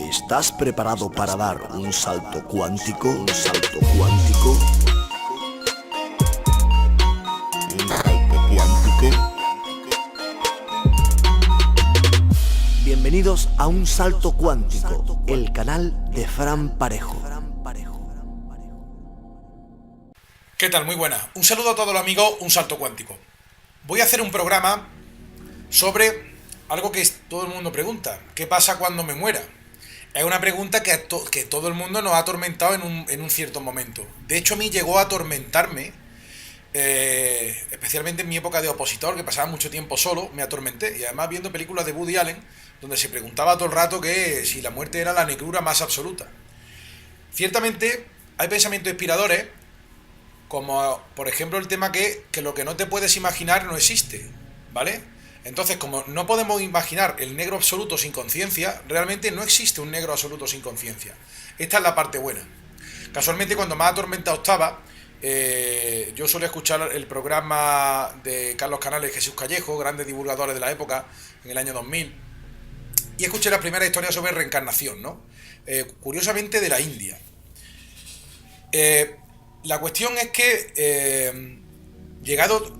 ¿Estás preparado para dar un salto cuántico? Un salto cuántico. Un salto cuántico. Bienvenidos a Un Salto Cuántico, el canal de Fran Parejo. ¿Qué tal? Muy buenas. Un saludo a todos los amigos, Un Salto Cuántico. Voy a hacer un programa sobre algo que todo el mundo pregunta. ¿Qué pasa cuando me muera? Es una pregunta que todo el mundo nos ha atormentado en un cierto momento. De hecho, a mí llegó a atormentarme, especialmente en mi época de opositor, que pasaba mucho tiempo solo, me atormenté. Y además viendo películas de Woody Allen, donde se preguntaba todo el rato que si la muerte era la negrura más absoluta. Ciertamente, hay pensamientos inspiradores, como por ejemplo el tema que lo que no te puedes imaginar no existe, ¿vale? Entonces, como no podemos imaginar el negro absoluto sin conciencia, realmente no existe un negro absoluto sin conciencia. Esta es la parte buena. Casualmente, cuando más atormentado estaba, yo solía escuchar el programa de Carlos Canales y Jesús Callejo, grandes divulgadores de la época, en el año 2000, y escuché la primera historia sobre reencarnación, ¿no? Curiosamente de la India. La cuestión es que, llegado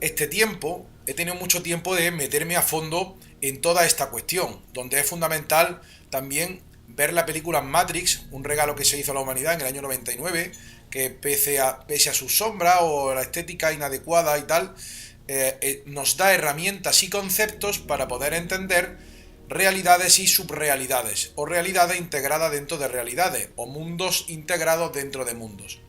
este tiempo, he tenido mucho tiempo de meterme a fondo en toda esta cuestión, donde es fundamental también ver la película Matrix, un regalo que se hizo a la humanidad en el año 99, que pese a sus sombras o la estética inadecuada y tal, nos da herramientas y conceptos para poder entender realidades y subrealidades, o realidades integradas dentro de realidades, o mundos integrados dentro de mundos.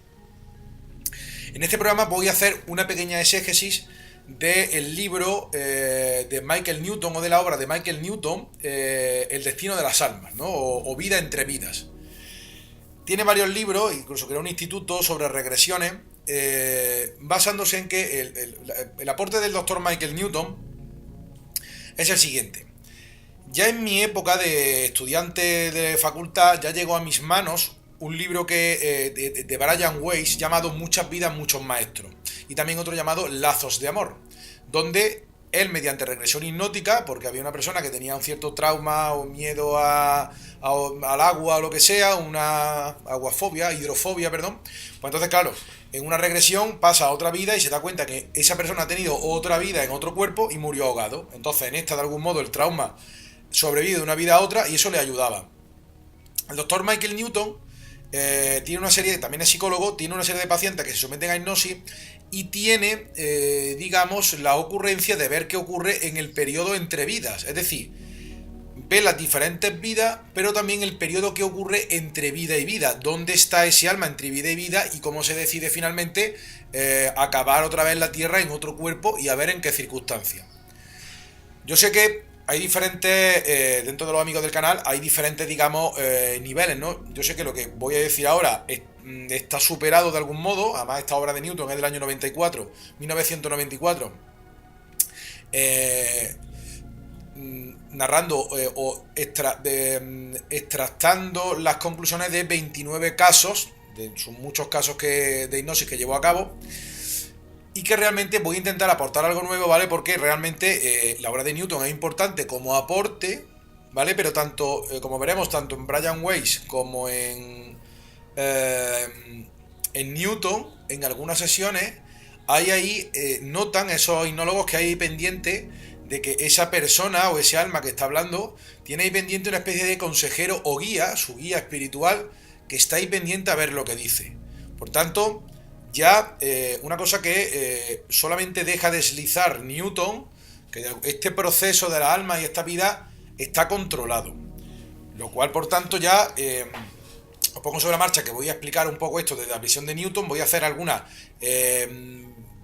En este programa voy a hacer una pequeña exégesis del libro de Michael Newton, o de la obra de Michael Newton, El destino de las almas, ¿no? o Vida entre vidas. Tiene varios libros, incluso creó un instituto sobre regresiones, basándose en que el aporte del doctor Michael Newton es el siguiente. Ya en mi época de estudiante de facultad ya llegó a mis manos un libro de Brian Weiss llamado Muchas vidas, muchos maestros, y también otro llamado Lazos de amor, donde él, mediante regresión hipnótica, porque había una persona que tenía un cierto trauma o miedo al agua o lo que sea, una hidrofobia, perdón, pues entonces claro, en una regresión pasa a otra vida y se da cuenta que esa persona ha tenido otra vida en otro cuerpo y murió ahogado. Entonces en esta, de algún modo, el trauma sobrevive de una vida a otra y eso le ayudaba. El doctor Michael Newton tiene una serie, también es psicólogo, tiene una serie de pacientes que se someten a hipnosis y tiene, digamos, la ocurrencia de ver qué ocurre en el periodo entre vidas. Es decir, ve las diferentes vidas, pero también el periodo que ocurre entre vida y vida. ¿Dónde está ese alma entre vida y vida? Y cómo se decide finalmente acabar otra vez la Tierra en otro cuerpo y a ver en qué circunstancias. Yo sé que hay diferentes, dentro de los amigos del canal, hay diferentes, digamos, niveles, ¿no? Yo sé que lo que voy a decir ahora está superado de algún modo. Además, esta obra de Newton es del año 1994, narrando o extractando las conclusiones de 29 casos, son muchos casos de hipnosis que llevó a cabo, y que realmente voy a intentar aportar algo nuevo, ¿vale? Porque realmente la obra de Newton es importante como aporte, ¿vale? Pero tanto, como veremos, tanto en Brian Weiss como en Newton, en algunas sesiones, hay ahí, notan esos hipnólogos que hay pendiente de que esa persona o ese alma que está hablando tiene ahí pendiente una especie de consejero o guía, su guía espiritual, que está ahí pendiente a ver lo que dice. Por tanto, ya una cosa que solamente deja deslizar Newton, que este proceso de la alma y esta vida está controlado. Lo cual, por tanto, ya os pongo sobre la marcha que voy a explicar un poco esto desde la visión de Newton. Voy a hacer algunas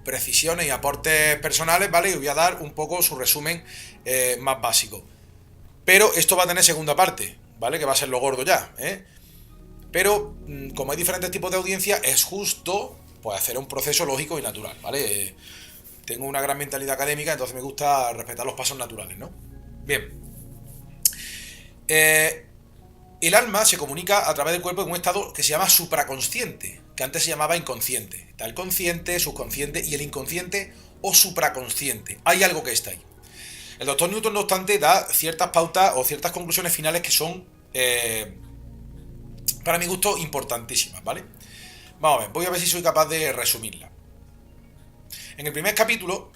precisiones y aportes personales, ¿vale? Y voy a dar un poco su resumen más básico. Pero esto va a tener segunda parte, ¿vale? Que va a ser lo gordo ya, ¿eh? Pero como hay diferentes tipos de audiencia, es justo pues hacer un proceso lógico y natural, ¿vale? Tengo una gran mentalidad académica, entonces me gusta respetar los pasos naturales, ¿no? Bien. El alma se comunica a través del cuerpo en un estado que se llama supraconsciente, que antes se llamaba inconsciente. Está el consciente, subconsciente y el inconsciente o supraconsciente. Hay algo que está ahí. El doctor Newton, no obstante, da ciertas pautas o ciertas conclusiones finales que son eh, para mi gusto, importantísimas, ¿vale? Vamos a ver, voy a ver si soy capaz de resumirla. En el primer capítulo,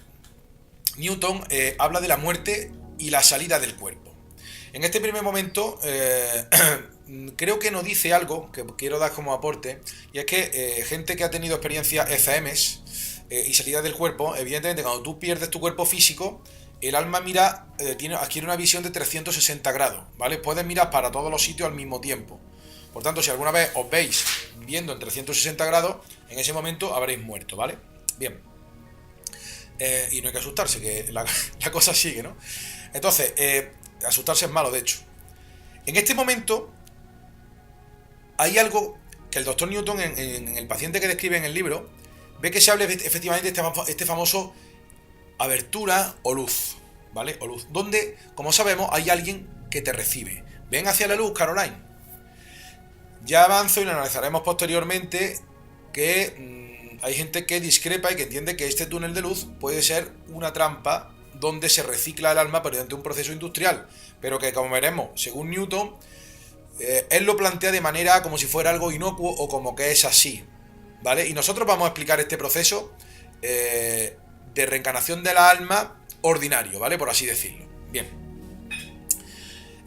Newton habla de la muerte y la salida del cuerpo. En este primer momento, creo que nos dice algo que quiero dar como aporte, y es que gente que ha tenido experiencias ECMs y salida del cuerpo, evidentemente cuando tú pierdes tu cuerpo físico, el alma mira, adquiere una visión de 360 grados, ¿vale? Puedes mirar para todos los sitios al mismo tiempo. Por tanto, si alguna vez os veis viendo en 360 grados, en ese momento habréis muerto, ¿vale? Bien. Y no hay que asustarse, que la cosa sigue, ¿no? Entonces, asustarse es malo, de hecho. En este momento, hay algo que el doctor Newton, en el paciente que describe en el libro, ve que se habla efectivamente de este famoso abertura o luz, ¿vale? O luz, donde, como sabemos, hay alguien que te recibe. Ven hacia la luz, Caroline. Ya avanzo y lo analizaremos posteriormente que hay gente que discrepa y que entiende que este túnel de luz puede ser una trampa donde se recicla el alma mediante un proceso industrial, pero que, como veremos, según Newton, él lo plantea de manera como si fuera algo inocuo o como que es así, ¿vale? Y nosotros vamos a explicar este proceso de reencarnación de la alma ordinario, ¿vale? Por así decirlo. Bien.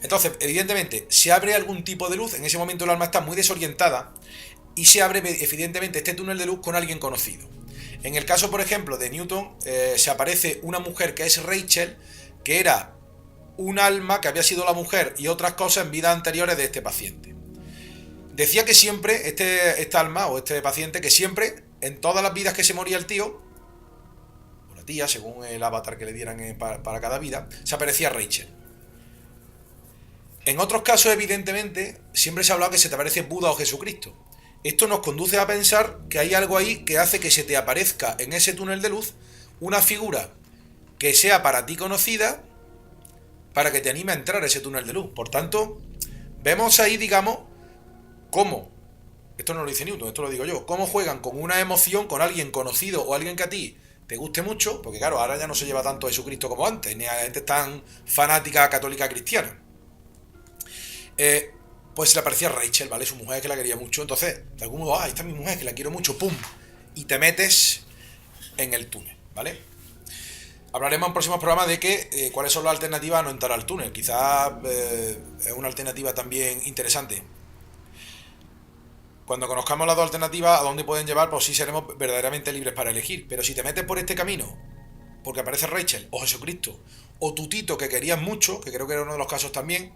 Entonces, evidentemente, se abre algún tipo de luz, en ese momento el alma está muy desorientada y se abre evidentemente este túnel de luz con alguien conocido. En el caso, por ejemplo, de Newton, se aparece una mujer que es Rachel, que era un alma que había sido la mujer y otras cosas en vidas anteriores de este paciente. Decía que siempre, esta alma o este paciente, que siempre, en todas las vidas que se moría el tío, o la tía, según el avatar que le dieran para cada vida, se aparecía Rachel. En otros casos, evidentemente, siempre se ha hablado que se te aparece Buda o Jesucristo. Esto nos conduce a pensar que hay algo ahí que hace que se te aparezca en ese túnel de luz una figura que sea para ti conocida, para que te anime a entrar a ese túnel de luz. Por tanto, vemos ahí, digamos, cómo, esto no lo dice Newton, esto lo digo yo, cómo juegan con una emoción, con alguien conocido o alguien que a ti te guste mucho, porque claro, ahora ya no se lleva tanto a Jesucristo como antes, ni a la gente tan fanática católica cristiana. Pues le aparecía Rachel, ¿vale? Su mujer que la quería mucho. Entonces, de algún modo, ahí está mi mujer que la quiero mucho, ¡pum! Y te metes en el túnel, ¿vale? Hablaremos en próximos programas de que cuáles son las alternativas a no entrar al túnel. Quizás es una alternativa también interesante. Cuando conozcamos las dos alternativas, a dónde pueden llevar, pues sí seremos verdaderamente libres para elegir. Pero si te metes por este camino, porque aparece Rachel, o Jesucristo, o tu tito que querías mucho, que creo que era uno de los casos también,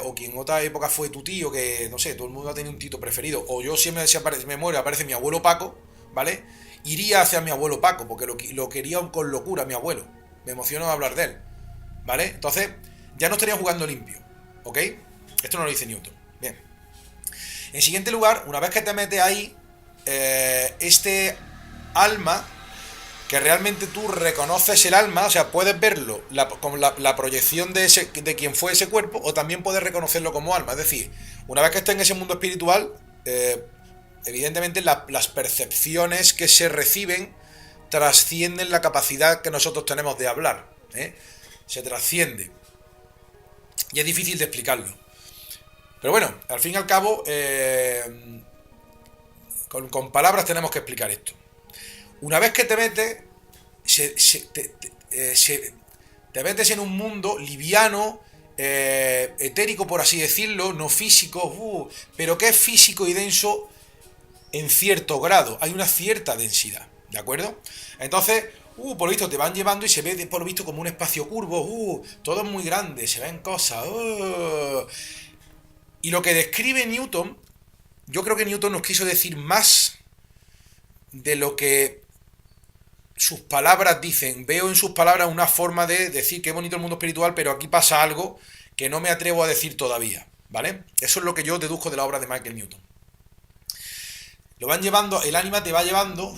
o quien en otra época fue tu tío, que no sé, todo el mundo ha tenido un tito preferido, o yo siempre me muero, aparece mi abuelo Paco, ¿vale? Iría hacia mi abuelo Paco, porque lo quería con locura mi abuelo, me emociono hablar de él, ¿vale? Entonces, ya no estaría jugando limpio, ¿ok? Esto no lo dice Newton. Bien. En siguiente lugar, una vez que te metes ahí, este alma, que realmente tú reconoces el alma, o sea, puedes verlo como la proyección de quien fue ese cuerpo, o también puedes reconocerlo como alma. Es decir, una vez que estés en ese mundo espiritual, evidentemente las percepciones que se reciben trascienden la capacidad que nosotros tenemos de hablar, ¿eh? Se trasciende. Y es difícil de explicarlo. Pero bueno, al fin y al cabo, con palabras tenemos que explicar esto. Una vez que te metes, te metes en un mundo liviano, etérico por así decirlo, no físico, pero que es físico y denso en cierto grado, hay una cierta densidad, ¿de acuerdo? Entonces, por lo visto te van llevando y se ve por lo visto como un espacio curvo, todo es muy grande, se ven cosas, y lo que describe Newton, yo creo que Newton nos quiso decir más de lo que sus palabras dicen. Veo en sus palabras una forma de decir que es bonito el mundo espiritual, pero aquí pasa algo que no me atrevo a decir todavía, ¿vale? Eso es lo que yo deduzco de la obra de Michael Newton. Lo van llevando, el ánima te va llevando,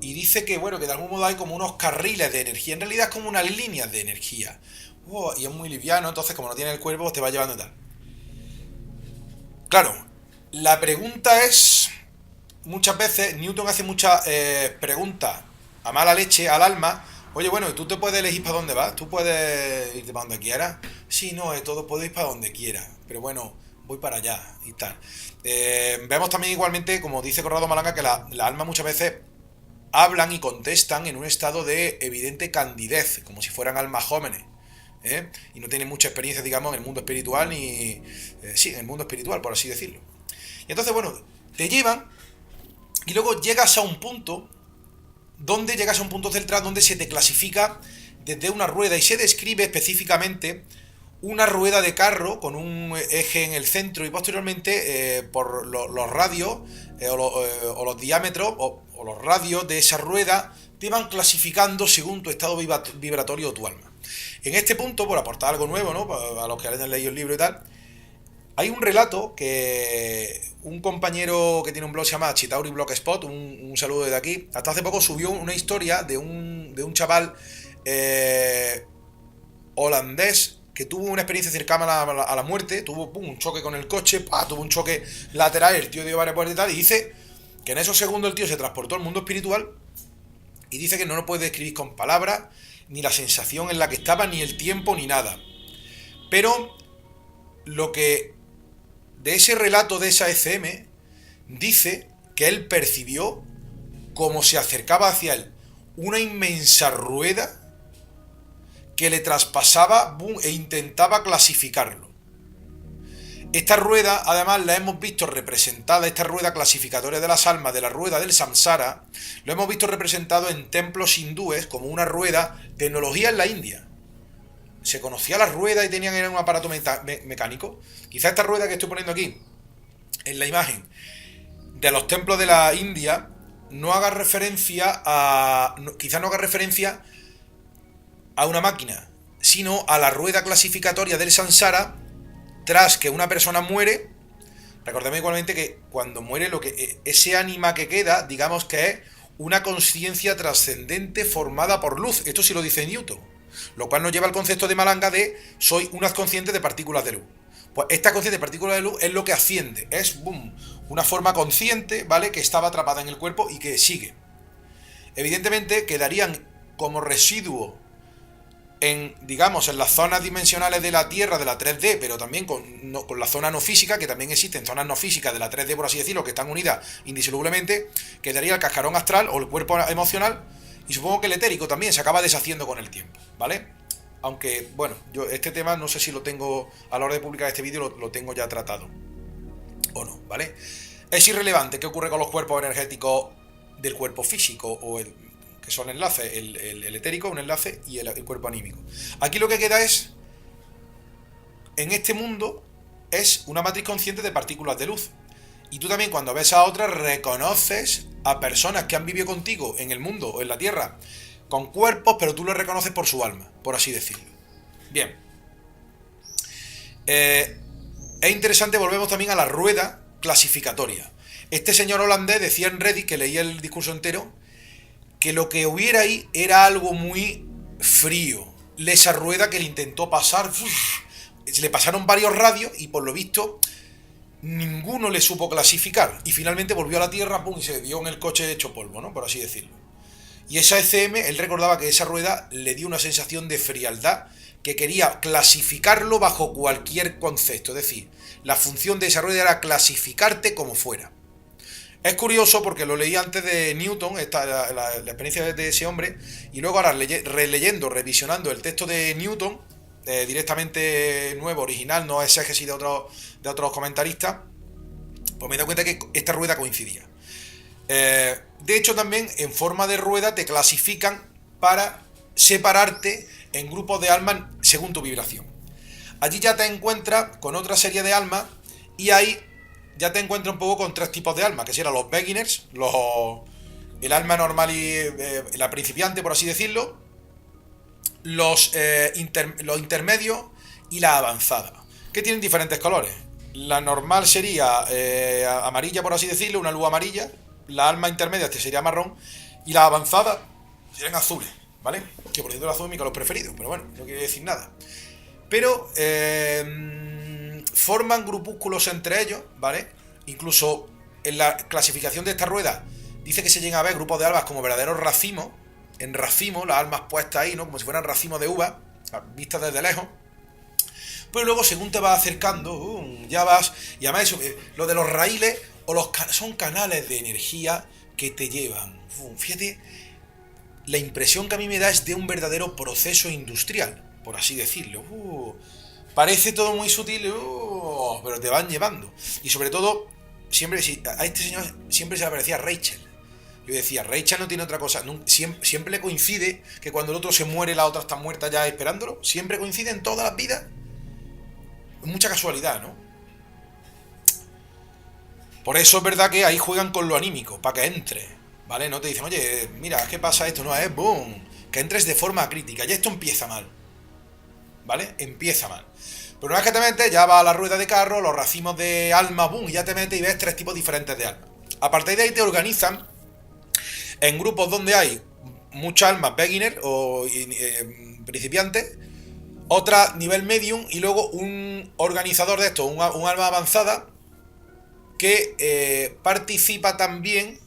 y dice que, bueno, que de algún modo hay como unos carriles de energía, en realidad es como unas líneas de energía, y es muy liviano, entonces como no tiene el cuerpo, pues te va llevando y tal. Claro, la pregunta es, muchas veces Newton hace muchas preguntas a mala leche al alma, Oye, bueno, ¿y tú te puedes elegir para dónde vas? ¿Tú puedes irte para donde quieras? Sí, no, todo puedo ir para donde quiera. Pero bueno, voy para allá y tal. Vemos también igualmente, como dice Corrado Malanga, que las almas muchas veces hablan y contestan en un estado de evidente candidez, como si fueran almas jóvenes. Y no tienen mucha experiencia, digamos, en el mundo espiritual, ni... sí, en el mundo espiritual, por así decirlo. Y entonces, bueno, te llevan y luego llegas a un punto central donde se te clasifica desde una rueda y se describe específicamente una rueda de carro con un eje en el centro y posteriormente por los radios o los diámetros o los radios de esa rueda te van clasificando según tu estado vibratorio o tu alma. En este punto, por aportar algo nuevo, ¿no? A los que hayan leído el libro y tal, hay un relato que un compañero que tiene un blog se llama Chitauri Blogspot, un saludo desde aquí, hasta hace poco subió una historia de un chaval holandés que tuvo una experiencia cercana a la muerte, tuvo un choque con el coche, tuvo un choque lateral, el tío dio varias vueltas y tal, y dice que en esos segundos el tío se transportó al mundo espiritual y dice que no lo puede describir con palabras, ni la sensación en la que estaba, ni el tiempo, ni nada. Pero lo que de ese relato de esa ECM dice que él percibió como se acercaba hacia él una inmensa rueda que le traspasaba e intentaba clasificarlo. Esta rueda, además, la hemos visto representada, esta rueda clasificatoria de las almas, de la rueda del samsara, lo hemos visto representado en templos hindúes como una rueda, tecnología en la India. Se conocía la rueda y tenían un aparato mecánico. Quizá esta rueda que estoy poniendo aquí, en la imagen, de los templos de la India, no haga referencia a... quizá no haga referencia a una máquina, sino a la rueda clasificatoria del samsara tras que una persona muere. Recordemos igualmente que cuando muere ese ánima que queda, digamos que es una conciencia trascendente formada por luz. Esto sí lo dice Newton, lo cual nos lleva al concepto de Malanga de soy un haz consciente de partículas de luz. Pues esta conciencia de partículas de luz es lo que asciende, es una forma consciente, ¿vale? Que estaba atrapada en el cuerpo y que sigue. Evidentemente quedarían como residuo digamos, en las zonas dimensionales de la Tierra, de la 3D, pero también con la zona no física, que también existen zonas no físicas de la 3D, por así decirlo, que están unidas indisolublemente, quedaría el cascarón astral o el cuerpo emocional, y supongo que el etérico también se acaba deshaciendo con el tiempo, ¿vale? Aunque, bueno, yo este tema no sé si lo tengo, a la hora de publicar este vídeo, lo tengo ya tratado, o no, ¿vale? Es irrelevante qué ocurre con los cuerpos energéticos del cuerpo físico, que son enlaces, el etérico, un enlace, y el cuerpo anímico. Aquí lo que queda es, en este mundo, es una matriz consciente de partículas de luz. Y tú también cuando ves a otras reconoces a personas que han vivido contigo en el mundo o en la Tierra con cuerpos, pero tú los reconoces por su alma, por así decirlo. Bien. Es interesante, volvemos también a la rueda clasificatoria. Este señor holandés decía en Reddit, que leía el discurso entero, que lo que hubiera ahí era algo muy frío. Esa rueda que le intentó pasar, le pasaron varios radios y por lo visto ninguno le supo clasificar. Y finalmente volvió a la Tierra, y se vio en el coche hecho polvo, ¿no? Por así decirlo. Y esa ECM, él recordaba que esa rueda le dio una sensación de frialdad que quería clasificarlo bajo cualquier concepto. Es decir, la función de esa rueda era clasificarte como fuera. Es curioso porque lo leí antes de Newton, la experiencia de ese hombre, y luego ahora releyendo, revisionando el texto de Newton, directamente nuevo, original, no exégesis de otros comentaristas, pues me he dado cuenta que esta rueda coincidía. De hecho, también en forma de rueda te clasifican para separarte en grupos de almas según tu vibración. Allí ya te encuentras con otra serie de almas y ahí ya te encuentras un poco con tres tipos de almas, que serían los beginners, el alma normal y la principiante, por así decirlo, los intermedios y la avanzada, que tienen diferentes colores. La normal sería amarilla, por así decirlo, una luz amarilla. La alma intermedia sería marrón. Y la avanzada serían azules, ¿vale? Que por cierto el azul es mi color preferido, pero bueno, no quiere decir nada. Pero forman grupúsculos entre ellos, ¿vale? Incluso en la clasificación de esta rueda dice que se llegan a ver grupos de almas como verdaderos racimos, en racimo, las almas puestas ahí, ¿no? Como si fueran racimos de uva, vistas desde lejos. Pero luego, según te vas acercando, ya vas... Y además eso, lo de los raíles son canales de energía que te llevan. Fíjate, la impresión que a mí me da es de un verdadero proceso industrial, por así decirlo. Parece todo muy sutil, pero te van llevando. Y sobre todo, siempre a este señor siempre se le parecía Rachel. Yo decía, Rachel no tiene otra cosa. Siempre le coincide que cuando el otro se muere, la otra está muerta ya esperándolo. Siempre coincide en todas las vidas. Mucha casualidad, ¿no? Por eso es verdad que ahí juegan con lo anímico, para que entre, ¿vale? No te dicen, oye, mira, ¿qué pasa esto? No, es boom, que entres de forma crítica. Y esto empieza mal, ¿vale? Empieza mal. Pero una vez que te metes, ya va a la rueda de carro, los racimos de alma, boom, y ya te metes y ves 3 tipos diferentes de almas. A partir de ahí te organizan en grupos donde hay muchas almas beginner o principiantes, otra nivel medium y luego un organizador de esto, un alma avanzada que participa también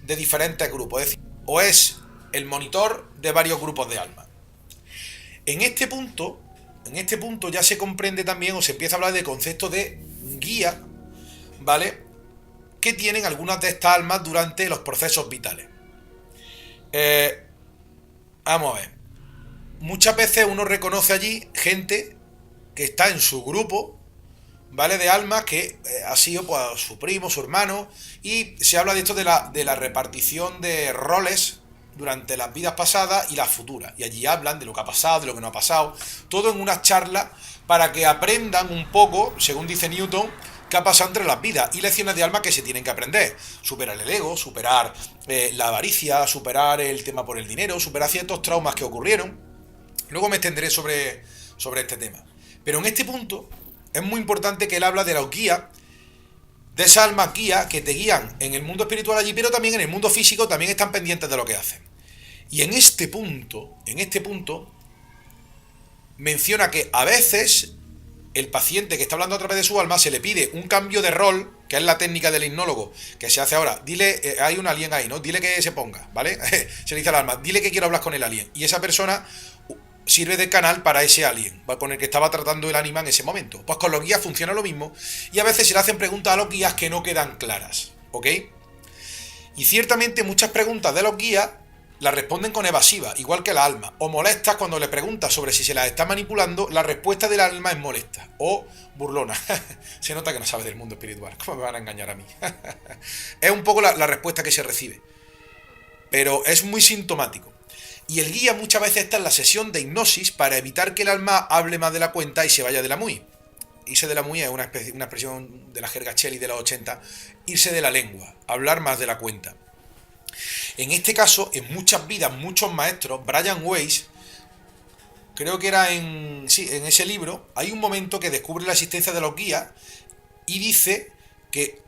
de diferentes grupos. Es decir, o es el monitor de varios grupos de almas. En este punto ya se comprende también o se empieza a hablar de concepto de guía, ¿vale? Que tienen algunas de estas almas durante los procesos vitales. Vamos a ver. Muchas veces uno reconoce allí gente que está en su grupo, ¿vale? De almas que ha sido pues su primo, su hermano, y se habla de esto de la repartición de roles durante las vidas pasadas y las futuras. Y allí hablan de lo que ha pasado, de lo que no ha pasado, todo en unas charlas para que aprendan un poco, según dice Newton, qué ha pasado entre las vidas y lecciones de alma que se tienen que aprender. Superar el ego, superar la avaricia, superar el tema por el dinero, superar ciertos traumas que ocurrieron. Luego me extenderé sobre este tema. Pero en este punto es muy importante que él habla de los guías, de esas almas guías que te guían en el mundo espiritual allí, pero también en el mundo físico también están pendientes de lo que hacen. Y en este punto, menciona que a veces el paciente que está hablando a través de su alma se le pide un cambio de rol, que es la técnica del hipnólogo, que se hace ahora. Dile, hay un alien ahí, ¿no? Dile que se ponga, ¿vale? Se le dice al alma, dile que quiero hablar con el alien. Y esa persona sirve de canal para ese alien, con el que estaba tratando el ánima en ese momento. Pues con los guías funciona lo mismo, y a veces se le hacen preguntas a los guías que no quedan claras, ¿ok? Y ciertamente muchas preguntas de los guías las responden con evasiva, igual que la alma, o molestas cuando le preguntas sobre si se las está manipulando, la respuesta del alma es molesta, o burlona. Se nota que no sabes del mundo espiritual, ¿cómo me van a engañar a mí? Es un poco la respuesta que se recibe, pero es muy sintomático. Y el guía muchas veces está en la sesión de hipnosis para evitar que el alma hable más de la cuenta y se vaya de la muy. Irse de la muy es una expresión de la jerga Cheli de los 80, irse de la lengua, hablar más de la cuenta. En este caso, en muchas vidas, muchos maestros, Brian Weiss, creo que era en ese libro, hay un momento que descubre la existencia de los guías y dice que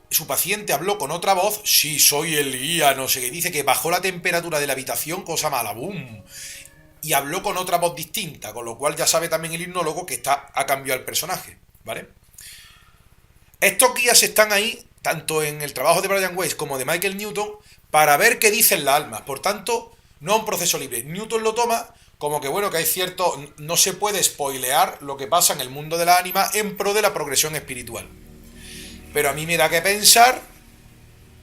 su paciente habló con otra voz, sí, soy el guía, no sé qué, dice que bajó la temperatura de la habitación, cosa mala, boom, y habló con otra voz distinta, con lo cual ya sabe también el hipnólogo que ha cambiado el personaje, ¿vale? Estos guías están ahí, tanto en el trabajo de Brian Weiss como de Michael Newton, para ver qué dicen las almas. Por tanto, no un proceso libre. Newton lo toma como que, bueno, que hay cierto... No se puede spoilear lo que pasa en el mundo de la ánima en pro de la progresión espiritual. Pero a mí me da que pensar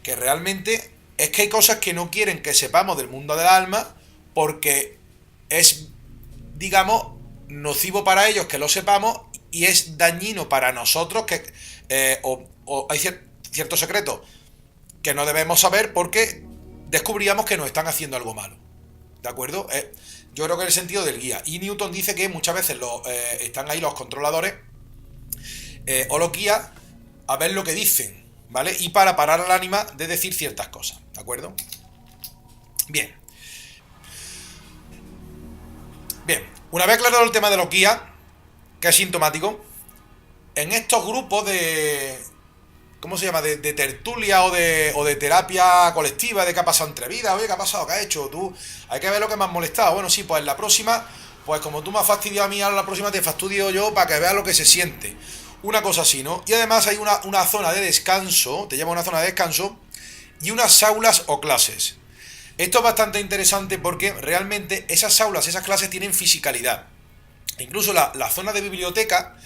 que realmente es que hay cosas que no quieren que sepamos del mundo del alma porque es, digamos, nocivo para ellos que lo sepamos y es dañino para nosotros que o hay ciertos secretos que no debemos saber porque descubríamos que nos están haciendo algo malo. ¿De acuerdo? Yo creo que en el sentido del guía. Y Newton dice que muchas veces están ahí los controladores o los guías a ver lo que dicen, ¿vale? Y para parar al ánima de decir ciertas cosas, ¿de acuerdo? Bien. Bien, una vez aclarado el tema de los guías, que es sintomático, en estos grupos de... ¿Cómo se llama? De tertulia o de terapia colectiva, de qué ha pasado entre vidas, oye, ¿qué ha pasado? ¿Qué has hecho? Tú, hay que ver lo que me has molestado. Bueno, sí, pues en la próxima, pues como tú me has fastidiado a mí, ahora la próxima te fastidio yo para que veas lo que se siente. Una cosa así, ¿no? Y además hay una zona de descanso, te llama una zona de descanso, y unas aulas o clases. Esto es bastante interesante porque realmente esas aulas, esas clases tienen fisicalidad. Incluso la zona de biblioteca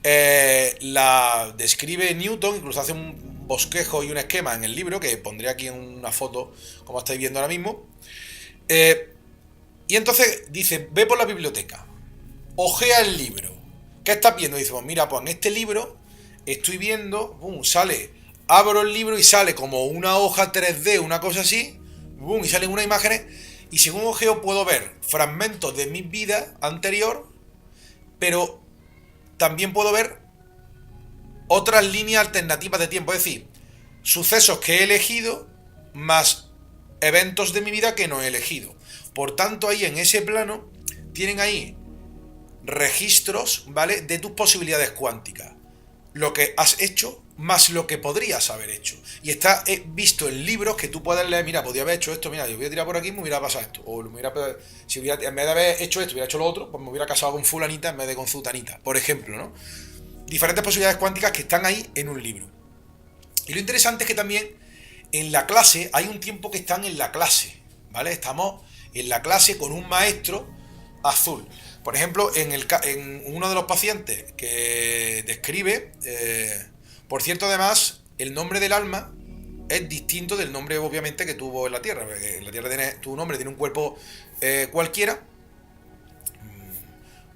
la describe Newton, incluso hace un bosquejo y un esquema en el libro, que pondré aquí en una foto, como estáis viendo ahora mismo. Y entonces dice, ve por la biblioteca, ojea el libro. ¿Qué estás viendo? Dice, pues mira, pues en este libro estoy viendo, sale, abro el libro y sale como una hoja 3D, una cosa así, y salen unas imágenes, y según ojeo puedo ver fragmentos de mi vida anterior, pero también puedo ver otras líneas alternativas de tiempo, es decir, sucesos que he elegido más eventos de mi vida que no he elegido. Por tanto, ahí en ese plano tienen ahí registros, ¿vale? De tus posibilidades cuánticas. Lo que has hecho más lo que podrías haber hecho. Y está visto en libros que tú puedes leer, mira, podría haber hecho esto, mira, yo voy a tirar por aquí y me hubiera pasado esto. O si hubiera, en vez de haber hecho esto, hubiera hecho lo otro, pues me hubiera casado con fulanita en vez de con zutanita, por ejemplo, ¿no? Diferentes posibilidades cuánticas que están ahí en un libro. Y lo interesante es que también en la clase hay un tiempo que están en la clase, ¿vale? Estamos en la clase con un maestro azul. Por ejemplo, en uno de los pacientes que describe, por cierto, además, el nombre del alma es distinto del nombre, obviamente, que tuvo en la Tierra. Porque en la Tierra tu nombre tiene un cuerpo cualquiera,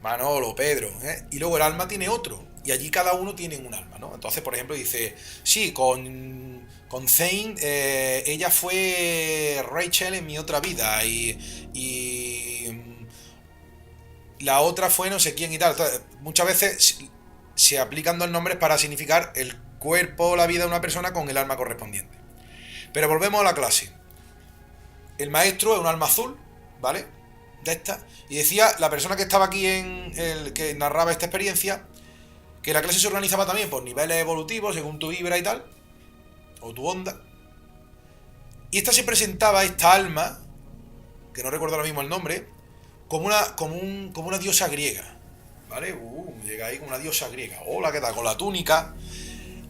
Manolo, Pedro, y luego el alma tiene otro. Y allí cada uno tiene un alma, ¿no? Entonces, por ejemplo, dice, sí, con Zane, ella fue Rachel en mi otra vida y la otra fue no sé quién y tal. Entonces, muchas veces se aplican dos nombres para significar el cuerpo o la vida de una persona con el alma correspondiente. Pero volvemos a la clase. El maestro es un alma azul, ¿vale? De esta. Y decía la persona que estaba aquí en el que narraba esta experiencia que la clase se organizaba también por niveles evolutivos según tu vibra y tal, o tu onda. Y esta se presentaba, esta alma, que no recuerdo ahora mismo el nombre, como una diosa griega, ¿vale? Llega ahí como una diosa griega. Hola, ¿qué tal? Con la túnica.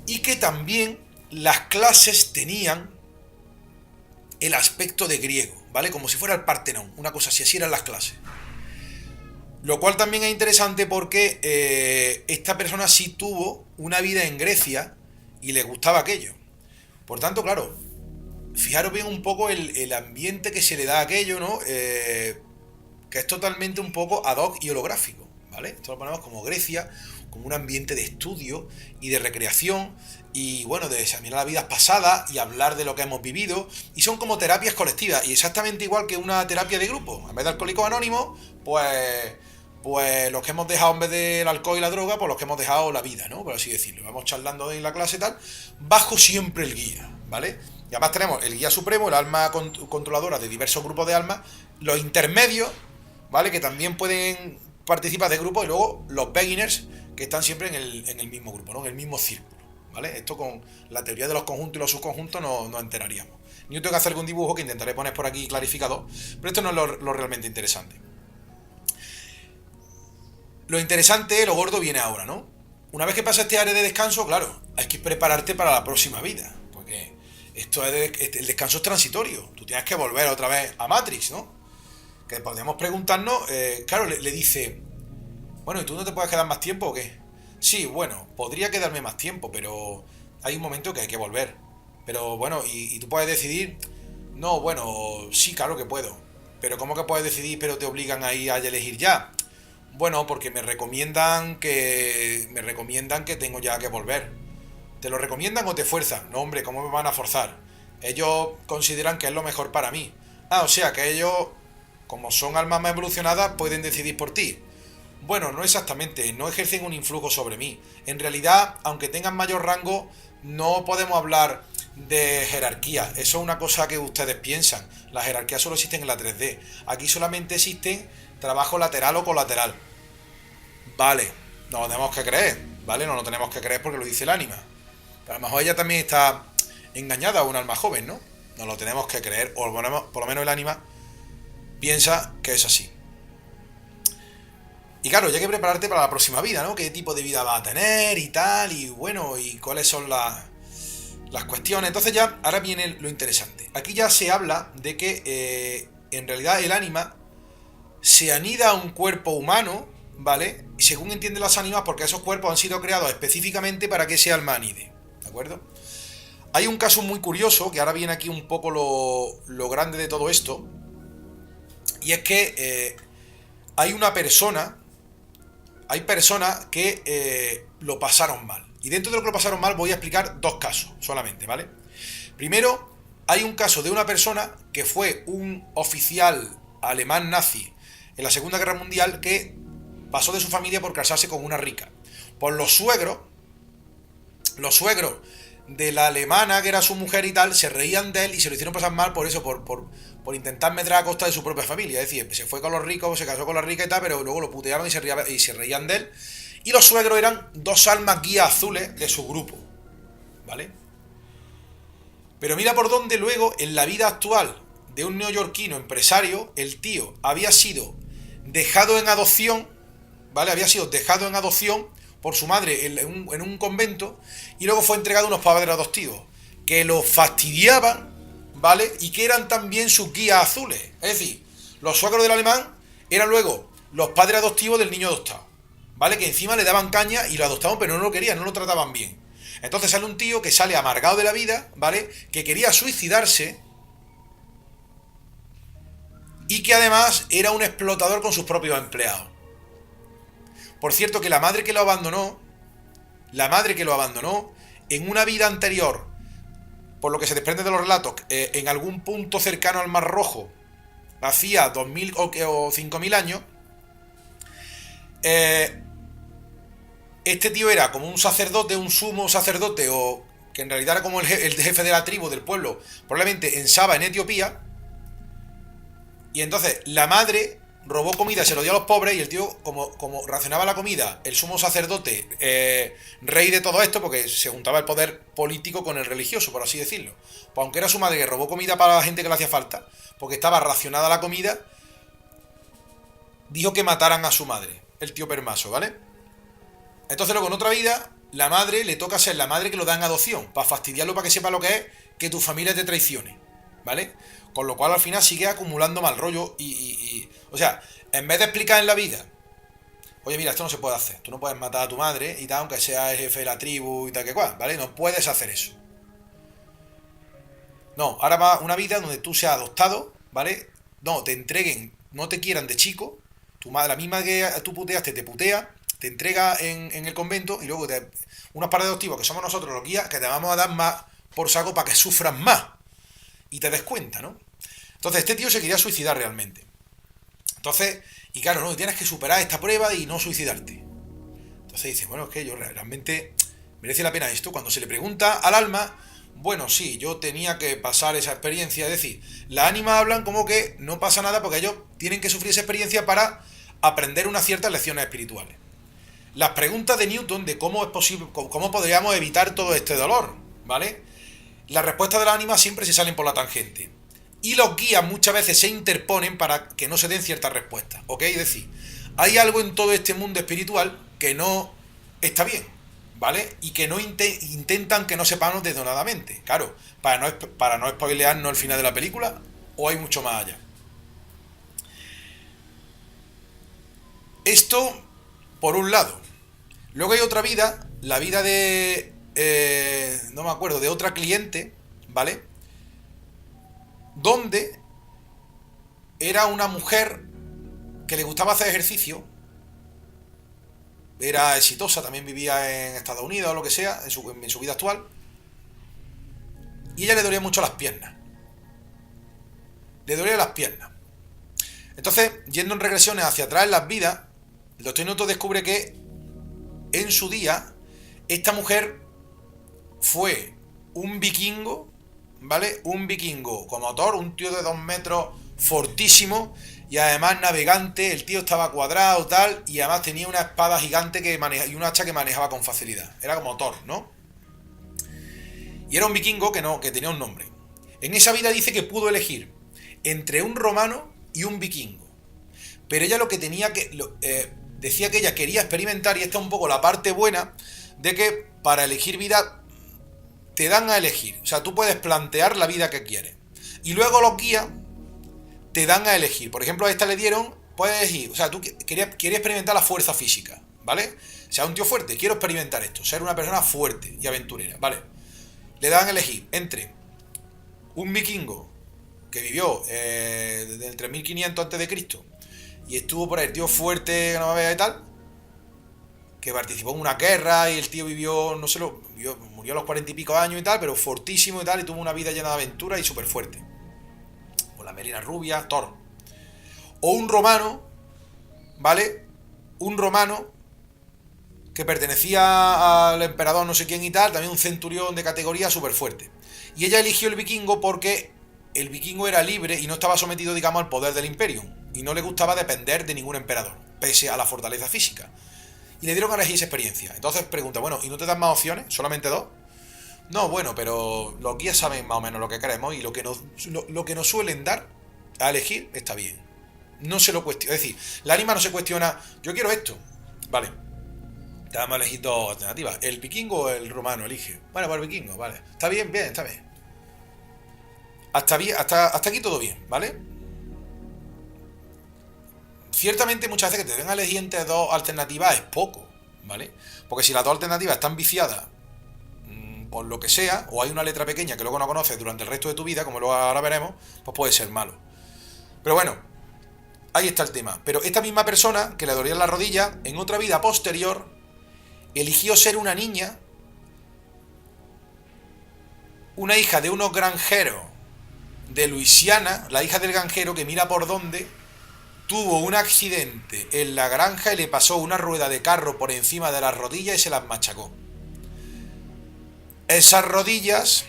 Y que también las clases tenían el aspecto de griego, ¿vale? Como si fuera el Partenón, una cosa así eran las clases. Lo cual también es interesante porque esta persona sí tuvo una vida en Grecia y le gustaba aquello. Por tanto, claro, fijaros bien un poco el ambiente que se le da a aquello, ¿no? Que es totalmente un poco ad hoc y holográfico, ¿vale? Esto lo ponemos como Grecia, como un ambiente de estudio y de recreación y, bueno, de examinar las vidas pasadas y hablar de lo que hemos vivido, y son como terapias colectivas y exactamente igual que una terapia de grupo. En vez de Alcohólicos Anónimos, pues los que hemos dejado en vez del alcohol y la droga, pues los que hemos dejado la vida, ¿no? Por así decirlo. Vamos charlando en la clase y tal, bajo siempre el guía, ¿vale? Y además tenemos el guía supremo, el alma controladora de diversos grupos de almas, los intermedios, ¿vale? Que también pueden participar de grupos, y luego los beginners, que están siempre en el mismo grupo, ¿no? En el mismo círculo, ¿vale? Esto con la teoría de los conjuntos y los subconjuntos nos enteraríamos. Yo tengo que hacer algún dibujo que intentaré poner por aquí clarificado, pero esto no es lo realmente interesante. Lo interesante, lo gordo viene ahora, ¿no? Una vez que pasa este área de descanso, claro, hay que prepararte para la próxima vida, porque esto el descanso es transitorio. Tú tienes que volver otra vez a Matrix, ¿no? Que podemos preguntarnos, claro, le dice, bueno, ¿y tú no te puedes quedar más tiempo o qué? Sí, bueno, podría quedarme más tiempo, pero hay un momento que hay que volver. Pero bueno, y tú puedes decidir, no, bueno, sí, claro que puedo. Pero ¿cómo que puedes decidir, pero te obligan a ir a elegir ya? Bueno, porque me recomiendan que tengo ya que volver. ¿Te lo recomiendan o te fuerzan? No, hombre, ¿cómo me van a forzar? Ellos consideran que es lo mejor para mí. Ah, o sea, que ellos, como son almas más evolucionadas, pueden decidir por ti. Bueno, no exactamente, no ejercen un influjo sobre mí. En realidad, aunque tengan mayor rango, no podemos hablar de jerarquía. Eso es una cosa que ustedes piensan. Las jerarquías solo existen en la 3D. Aquí solamente existen trabajo lateral o colateral. Vale, no lo tenemos que creer, ¿vale? No lo tenemos que creer porque lo dice el ánima. Pero a lo mejor ella también está engañada a un alma joven, ¿no? No lo tenemos que creer, o por lo menos el ánima piensa que es así. Y claro, ya hay que prepararte para la próxima vida, ¿no? ¿Qué tipo de vida va a tener y tal? Y bueno, y cuáles son las las cuestiones. Entonces ya, ahora viene lo interesante. Aquí ya se habla de que en realidad el ánima se anida a un cuerpo humano, ¿vale? Y según entienden las ánimas, porque esos cuerpos han sido creados específicamente para que ese alma anide, ¿de acuerdo? Hay un caso muy curioso, que ahora viene aquí un poco lo grande de todo esto, y es que hay personas que lo pasaron mal. Y dentro de lo que lo pasaron mal voy a explicar dos casos solamente, ¿vale? Primero, hay un caso de una persona que fue un oficial alemán nazi en la Segunda Guerra Mundial que pasó de su familia por casarse con una rica. Pues los suegros de la alemana que era su mujer y tal, se reían de él y se lo hicieron pasar mal por eso, por intentar meter a costa de su propia familia. Es decir, se fue con los ricos, se casó con la rica y tal, pero luego lo puteaban y se reían de él. Y los suegros eran dos almas guías azules de su grupo, ¿vale? Pero mira por dónde luego, en la vida actual de un neoyorquino empresario, el tío había sido dejado en adopción, ¿vale? Había sido dejado en adopción por su madre en un convento y luego fue entregado a unos padres adoptivos que lo fastidiaban, ¿vale? Y que eran también sus guías azules. Es decir, los suegros del alemán eran luego los padres adoptivos del niño adoptado, ¿vale? Que encima le daban caña y lo adoptaban, pero no lo querían, no lo trataban bien. Entonces sale un tío que sale amargado de la vida, ¿vale? Que quería suicidarse y que además era un explotador con sus propios empleados. Por cierto, que la madre que lo abandonó, en una vida anterior, por lo que se desprende de los relatos, en algún punto cercano al Mar Rojo, hacía 2000 o 5000 años, este tío era como un sacerdote, un sumo sacerdote, o que en realidad era como el jefe de la tribu del pueblo, probablemente en Saba, en Etiopía, y entonces la madre robó comida, se lo dio a los pobres, y el tío, como racionaba la comida, el sumo sacerdote, rey de todo esto, porque se juntaba el poder político con el religioso, por así decirlo. Pues aunque era su madre que robó comida para la gente que le hacía falta, porque estaba racionada la comida, dijo que mataran a su madre, el tío Permaso, ¿vale? Entonces luego en otra vida, la madre le toca ser la madre que lo da en adopción, para fastidiarlo, para que sepa lo que es que tu familia te traicione, ¿vale? Con lo cual al final sigue acumulando mal rollo o sea, en vez de explicar en la vida, oye, mira, esto no se puede hacer, tú no puedes matar a tu madre y tal, aunque sea el jefe de la tribu y tal que cual, ¿vale? No puedes hacer eso. No, ahora va una vida donde tú seas adoptado, ¿vale? No, te entreguen, no te quieran de chico, tu madre, la misma que tú puteaste, te putea, te entrega en el convento y luego unos padres adoptivos que somos nosotros los guías que te vamos a dar más por saco para que sufras más y te des cuenta, ¿no? Entonces este tío se quería suicidar realmente. Entonces, y claro, no, tienes que superar esta prueba y no suicidarte. Entonces dice, bueno, es que yo realmente merece la pena esto. Cuando se le pregunta al alma, bueno, sí, yo tenía que pasar esa experiencia. Es decir, las ánimas hablan como que no pasa nada porque ellos tienen que sufrir esa experiencia para aprender unas ciertas lecciones espirituales. Las preguntas de Newton de cómo es posible, cómo podríamos evitar todo este dolor, ¿vale? Las respuestas de las ánimas siempre se salen por la tangente. Y los guías muchas veces se interponen para que no se den ciertas respuestas, ¿ok? Es decir, hay algo en todo este mundo espiritual que no está bien, ¿vale? Y que no intentan que no sepamos desdonadamente. Claro, para no spoilearnos el final de la película, o hay mucho más allá. Esto, por un lado. Luego hay otra vida, la vida de... no me acuerdo, de otra cliente, ¿vale? Donde era una mujer que le gustaba hacer ejercicio, era exitosa, también vivía en Estados Unidos o lo que sea, en su vida actual, y ella le dolía mucho las piernas. Le dolía las piernas. Entonces, yendo en regresiones hacia atrás en las vidas, el doctor Noto descubre que en su día esta mujer fue un vikingo, ¿vale? Un vikingo con motor, un tío de 2 metros, fortísimo, y además navegante. El tío estaba cuadrado, tal, y además tenía una espada gigante y un hacha que manejaba con facilidad. Era como Thor, ¿no? Y era un vikingo que tenía un nombre. En esa vida dice que pudo elegir entre un romano y un vikingo. Pero ella lo que tenía que... decía que ella quería experimentar, y esta es un poco la parte buena, de que para elegir vida te dan a elegir. O sea, tú puedes plantear la vida que quieres. Y luego los guías te dan a elegir. Por ejemplo, a esta le dieron, puedes elegir. O sea, tú querías experimentar la fuerza física, ¿vale? O sea, un tío fuerte, quiero experimentar esto, ser una persona fuerte y aventurera, ¿vale? Le dan a elegir entre un vikingo que vivió desde el 3500 a.C. y estuvo por ahí, el tío fuerte, que no me vea y tal, que participó en una guerra y el tío vivió, no sé, murió a los 40 y pico años y tal, pero fortísimo y tal, y tuvo una vida llena de aventura y súper fuerte. Con la melena rubia, Thor. O un romano, ¿vale? Un romano que pertenecía al emperador no sé quién y tal, también un centurión de categoría súper fuerte. Y ella eligió el vikingo porque el vikingo era libre y no estaba sometido, digamos, al poder del imperio. Y no le gustaba depender de ningún emperador, pese a la fortaleza física. Y le dieron a elegir esa experiencia. Entonces pregunta, bueno, ¿y no te dan más opciones? ¿Solamente dos? No, bueno, pero los guías saben más o menos lo que queremos y lo que nos suelen dar a elegir está bien. No se lo cuestiona. Es decir, la anima no se cuestiona, yo quiero esto. Vale. Te vamos a elegir dos alternativas. ¿El vikingo o el romano? Elige. Bueno, pues el vikingo, vale. Está bien, bien, está bien. Hasta aquí todo bien, ¿vale? Ciertamente muchas veces que te den a elegir entre dos alternativas es poco, ¿vale? Porque si las dos alternativas están viciadas por lo que sea, o hay una letra pequeña que luego no conoces durante el resto de tu vida, como luego ahora veremos, pues puede ser malo. Pero bueno, ahí está el tema. Pero esta misma persona, que le dolía la rodilla, en otra vida posterior, eligió ser una niña, una hija de unos granjeros de Luisiana, la hija del granjero que mira por dónde, tuvo un accidente en la granja y le pasó una rueda de carro por encima de las rodillas y se las machacó. Esas rodillas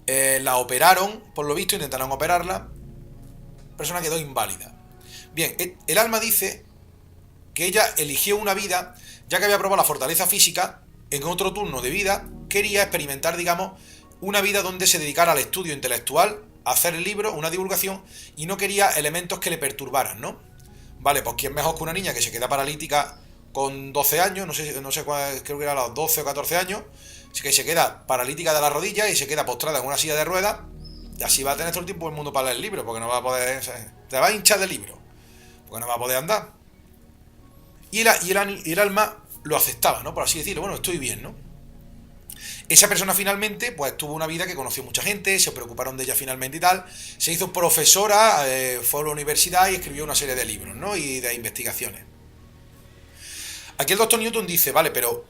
la operaron, por lo visto intentaron operarla, la persona quedó inválida. Bien, el alma dice que ella eligió una vida, ya que había probado la fortaleza física, en otro turno de vida quería experimentar, digamos, una vida donde se dedicara al estudio intelectual, a hacer libros, una divulgación, y no quería elementos que le perturbaran, ¿no? Vale, pues quién mejor que una niña que se queda paralítica con 12 años, no sé cuál, creo que era a los 12 o 14 años, que se queda paralítica de la rodilla y se queda postrada en una silla de ruedas, y así va a tener todo el tiempo el mundo para leer el libro, porque no va a poder, te va a hinchar de libro, porque no va a poder andar. Y el alma lo aceptaba, ¿no? Por así decirlo, bueno, estoy bien, ¿no? Esa persona finalmente, pues tuvo una vida que conoció mucha gente, se preocuparon de ella finalmente y tal, se hizo profesora, fue a la universidad y escribió una serie de libros, ¿no? Y de investigaciones. Aquí el doctor Newton dice, vale, pero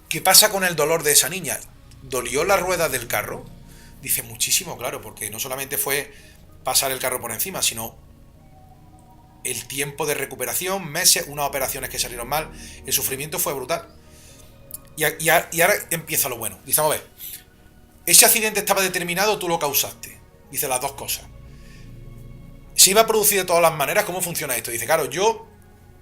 ¿qué pasa con el dolor de esa niña? ¿Dolió la rueda del carro? Dice muchísimo, claro, porque no solamente fue pasar el carro por encima, sino el tiempo de recuperación, meses, unas operaciones que salieron mal, el sufrimiento fue brutal. Y ahora empieza lo bueno. Dice, vamos a ver, ¿ese accidente estaba determinado o tú lo causaste? Dice las dos cosas. ¿Se iba a producir de todas las maneras? ¿Cómo funciona esto? Dice, claro,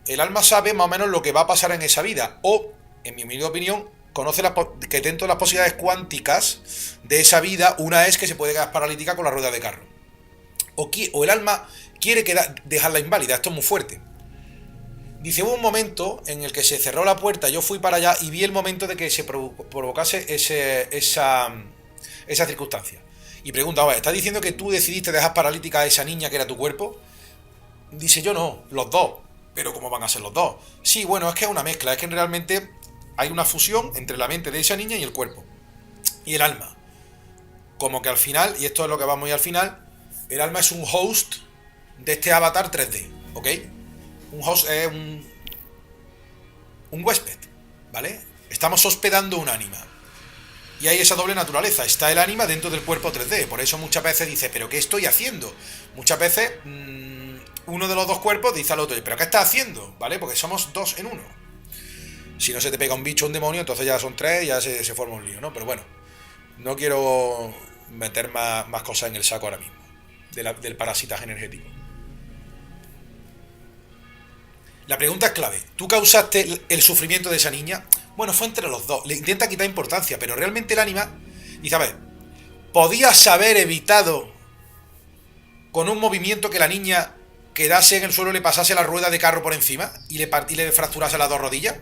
el alma sabe más o menos lo que va a pasar en esa vida, o, en mi humilde opinión, conoce que dentro de las posibilidades cuánticas de esa vida, una es que se puede quedar paralítica con la rueda de carro. O el alma quiere dejarla inválida, esto es muy fuerte. Dice, hubo un momento en el que se cerró la puerta, yo fui para allá y vi el momento de que se provocase esa circunstancia. Y pregunta, a ver, ¿estás diciendo que tú decidiste dejar paralítica a esa niña que era tu cuerpo? Dice, yo no, los dos. Pero ¿cómo van a ser los dos? Sí, bueno, es que es una mezcla, es que realmente hay una fusión entre la mente de esa niña y el cuerpo. Y el alma. Como que al final, y esto es lo que vamos a ir al final, el alma es un host de este avatar 3D, ¿ok? Un host es un huésped, ¿vale? Estamos hospedando un ánima. Y hay esa doble naturaleza. Está el ánima dentro del cuerpo 3D. Por eso muchas veces dice, ¿pero qué estoy haciendo? Muchas veces uno de los dos cuerpos dice al otro, ¿pero qué estás haciendo? ¿Vale? Porque somos dos en uno. Si no se te pega un bicho o un demonio, entonces ya son tres y ya se forma un lío, ¿no? Pero bueno, no quiero meter más cosas en el saco ahora mismo. Del parasitaje energético. La pregunta es clave. ¿Tú causaste el sufrimiento de esa niña? Bueno, fue entre los dos. Le intenta quitar importancia, pero realmente el ánima dice, a ver, ¿podías haber evitado con un movimiento que la niña quedase en el suelo, le pasase la rueda de carro por encima y le fracturase las dos rodillas?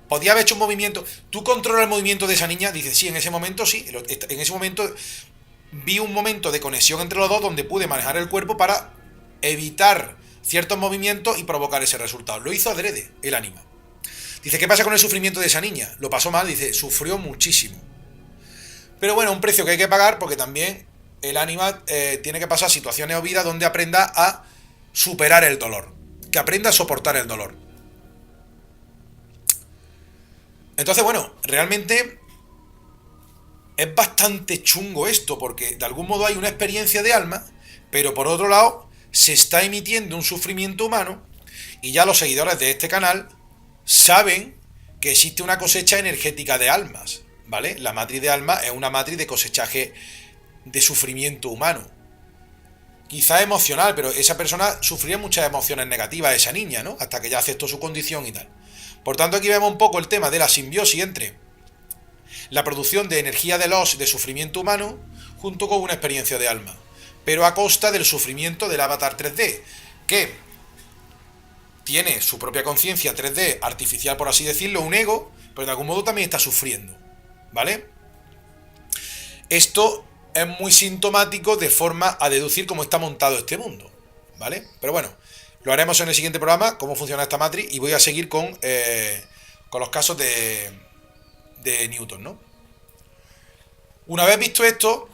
Podía haber hecho un movimiento. ¿Tú controlas el movimiento de esa niña? Dices, sí, en ese momento sí. En ese momento vi un momento de conexión entre los dos donde pude manejar el cuerpo para evitar ciertos movimientos y provocar ese resultado. Lo hizo adrede el ánima. Dice, ¿qué pasa con el sufrimiento de esa niña? Lo pasó mal, dice, sufrió muchísimo. Pero bueno, un precio que hay que pagar porque también el ánima tiene que pasar situaciones o vidas donde aprenda a superar el dolor. Que aprenda a soportar el dolor. Entonces, bueno, realmente es bastante chungo esto porque de algún modo hay una experiencia de alma, pero por otro lado se está emitiendo un sufrimiento humano y ya los seguidores de este canal saben que existe una cosecha energética de almas, ¿vale? La matriz de almas es una matriz de cosechaje de sufrimiento humano. Quizá emocional, pero esa persona sufría muchas emociones negativas, esa niña, ¿no? Hasta que ya aceptó su condición y tal. Por tanto, aquí vemos un poco el tema de la simbiosis entre la producción de energía de los de sufrimiento humano junto con una experiencia de alma, pero a costa del sufrimiento del avatar 3D, que tiene su propia conciencia 3D artificial, por así decirlo, un ego, pero de algún modo también está sufriendo, ¿vale? Esto es muy sintomático de forma a deducir cómo está montado este mundo, ¿vale? Pero bueno, lo haremos en el siguiente programa, cómo funciona esta matriz, y voy a seguir con los casos de Newton, ¿no? Una vez visto esto,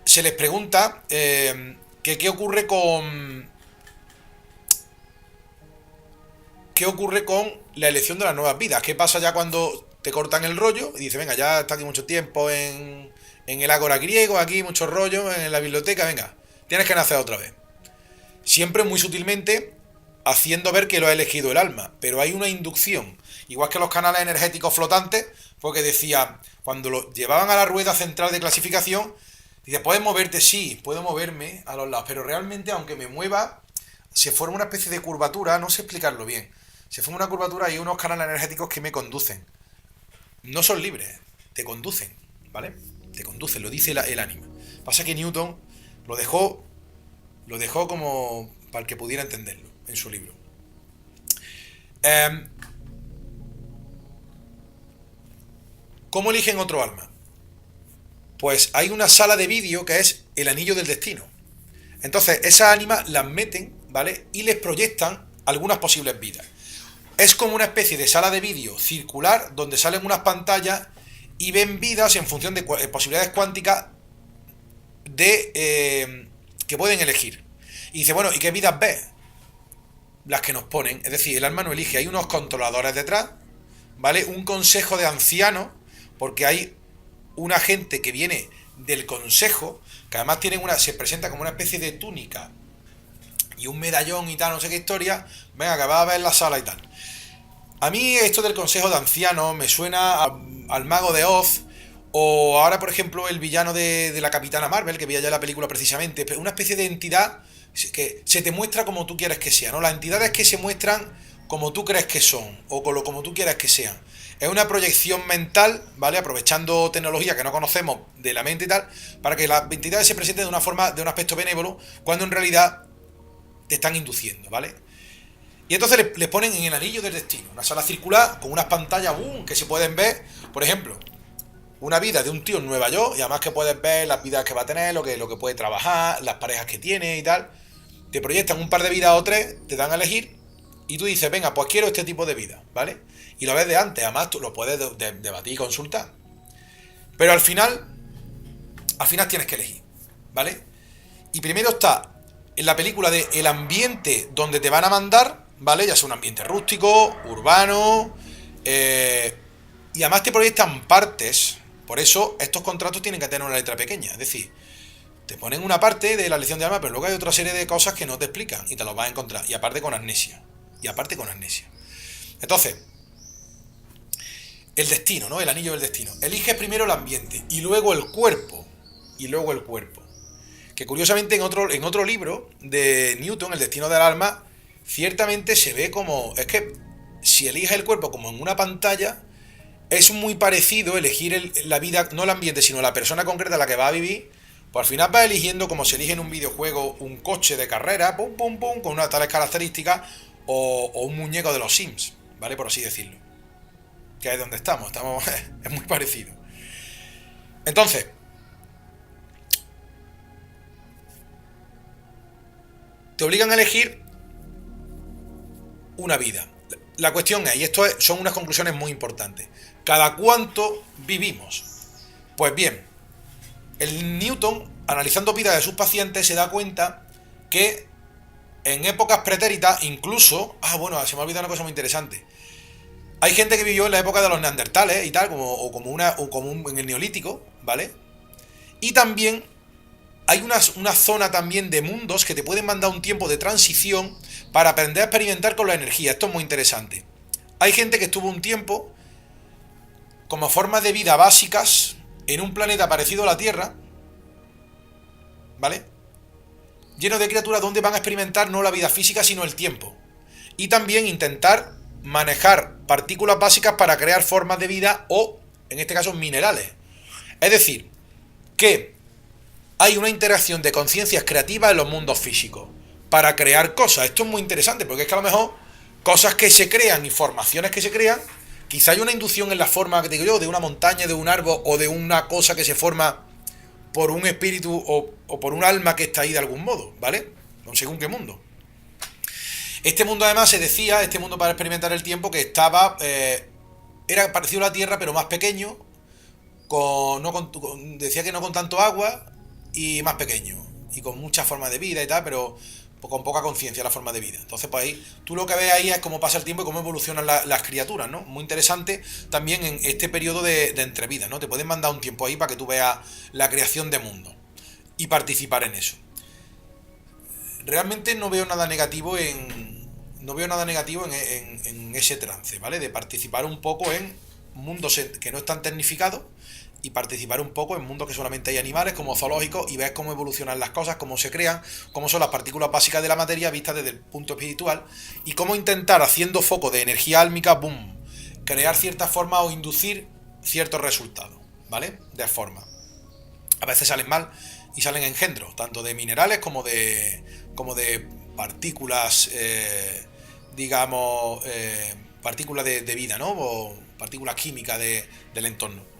se les pregunta que qué ocurre con la elección de las nuevas vidas. ¿Qué pasa ya cuando te cortan el rollo y dices, venga, ya está aquí mucho tiempo en el ágora griego, aquí mucho rollo en la biblioteca, venga, tienes que nacer otra vez? Siempre muy sutilmente haciendo ver que lo ha elegido el alma, pero hay una inducción, igual que los canales energéticos flotantes, porque decía, cuando lo llevaban a la rueda central de clasificación, dice, puedes moverte, sí, puedo moverme a los lados, pero realmente aunque me mueva, se forma una especie de curvatura, no sé explicarlo bien, se forma una curvatura y unos canales energéticos que me conducen. No son libres, te conducen, ¿vale? Te conducen, lo dice el ánima. Pasa que Newton lo dejó como para el que pudiera entenderlo en su libro. ¿Cómo eligen otro alma? Pues hay una sala de vídeo que es el anillo del destino. Entonces, esas ánimas las meten, ¿vale? Y les proyectan algunas posibles vidas. Es como una especie de sala de vídeo circular donde salen unas pantallas y ven vidas en función de posibilidades cuánticas que pueden elegir. Y dice, bueno, ¿y qué vidas ves? Las que nos ponen. Es decir, el alma no elige. Hay unos controladores detrás, ¿vale? Un consejo de ancianos, porque hay una gente que viene del consejo, que además se presenta como una especie de túnica y un medallón y tal, no sé qué historia. Venga, que va a ver la sala y tal. A mí esto del consejo de ancianos me suena al mago de Oz, o ahora por ejemplo el villano de la Capitana Marvel, que veía ya la película precisamente, una especie de entidad que se te muestra como tú quieres que sea, ¿no? Las entidades que se muestran como tú crees que son, o como tú quieras que sean. Es una proyección mental, ¿vale? Aprovechando tecnología que no conocemos de la mente y tal, para que las entidades se presenten de una forma, de un aspecto benévolo, cuando en realidad te están induciendo, ¿vale? Y entonces les ponen en el anillo del destino, una sala circular con unas pantallas que se pueden ver, por ejemplo, una vida de un tío en Nueva York, y además que puedes ver las vidas que va a tener, lo que puede trabajar, las parejas que tiene y tal. Te proyectan un par de vidas o tres, te dan a elegir, y tú dices, venga, pues quiero este tipo de vida, ¿vale? Y lo ves de antes, además tú lo puedes debatir y consultar. Pero al final tienes que elegir, ¿vale? Y primero está en la película de el ambiente donde te van a mandar, ¿vale? Ya sea un ambiente rústico, urbano, y además te proyectan partes. Por eso estos contratos tienen que tener una letra pequeña. Es decir, te ponen una parte de la lección de alma, pero luego hay otra serie de cosas que no te explican y te los vas a encontrar. Y aparte con amnesia. Entonces, el destino, ¿no? El anillo del destino. Eliges primero el ambiente y luego el cuerpo. Que curiosamente en otro libro de Newton, El destino del alma, ciertamente se ve como... Es que si eliges el cuerpo como en una pantalla, es muy parecido elegir la vida, no el ambiente, sino la persona concreta a la que va a vivir. Pues al final vas eligiendo como se elige en un videojuego un coche de carrera, pum, pum, pum, con unas tales características, o un muñeco de los Sims, ¿vale? Por así decirlo. que es donde estamos. Es muy parecido. Entonces, te obligan a elegir una vida. La cuestión es, y son unas conclusiones muy importantes, ¿cada cuánto vivimos? Pues bien, el Newton, analizando vidas de sus pacientes, se da cuenta que en épocas pretéritas, incluso... se me ha olvidado una cosa muy interesante. Hay gente que vivió en la época de los neandertales y tal, como en el neolítico, ¿vale? Y también hay una zona también de mundos que te pueden mandar un tiempo de transición para aprender a experimentar con la energía. Esto es muy interesante. Hay gente que estuvo un tiempo como formas de vida básicas en un planeta parecido a la Tierra, ¿vale? Lleno de criaturas donde van a experimentar no la vida física, sino el tiempo. Y también intentar manejar partículas básicas para crear formas de vida o, en este caso, minerales. Es decir, que hay una interacción de conciencias creativas en los mundos físicos para crear cosas. Esto es muy interesante porque es que a lo mejor cosas que se crean y formaciones que se crean, quizá hay una inducción en la forma, que te digo yo, de una montaña, de un árbol o de una cosa que se forma por un espíritu o por un alma que está ahí de algún modo, ¿vale? No según qué mundo. Este mundo además se decía, este mundo para experimentar el tiempo, que estaba, era parecido a la Tierra pero más pequeño, decía que no con tanto agua y más pequeño, y con muchas formas de vida y tal, pero con poca conciencia la forma de vida. Entonces pues ahí, tú lo que ves ahí es cómo pasa el tiempo y cómo evolucionan las criaturas, ¿no? Muy interesante también en este periodo de entrevida, ¿no? Te pueden mandar un tiempo ahí para que tú veas la creación de mundos y participar en eso. Realmente no veo nada negativo en ese trance, ¿vale? De participar un poco en mundos que no están tecnificados y participar un poco en mundos que solamente hay animales, como zoológicos, y ves cómo evolucionan las cosas, cómo se crean, cómo son las partículas básicas de la materia vistas desde el punto espiritual, y cómo intentar, haciendo foco de energía álmica, boom, crear ciertas formas o inducir ciertos resultados, ¿vale? De forma. A veces salen mal y salen engendros, tanto de minerales como de partículas, partículas de vida, ¿no? O partículas químicas del entorno.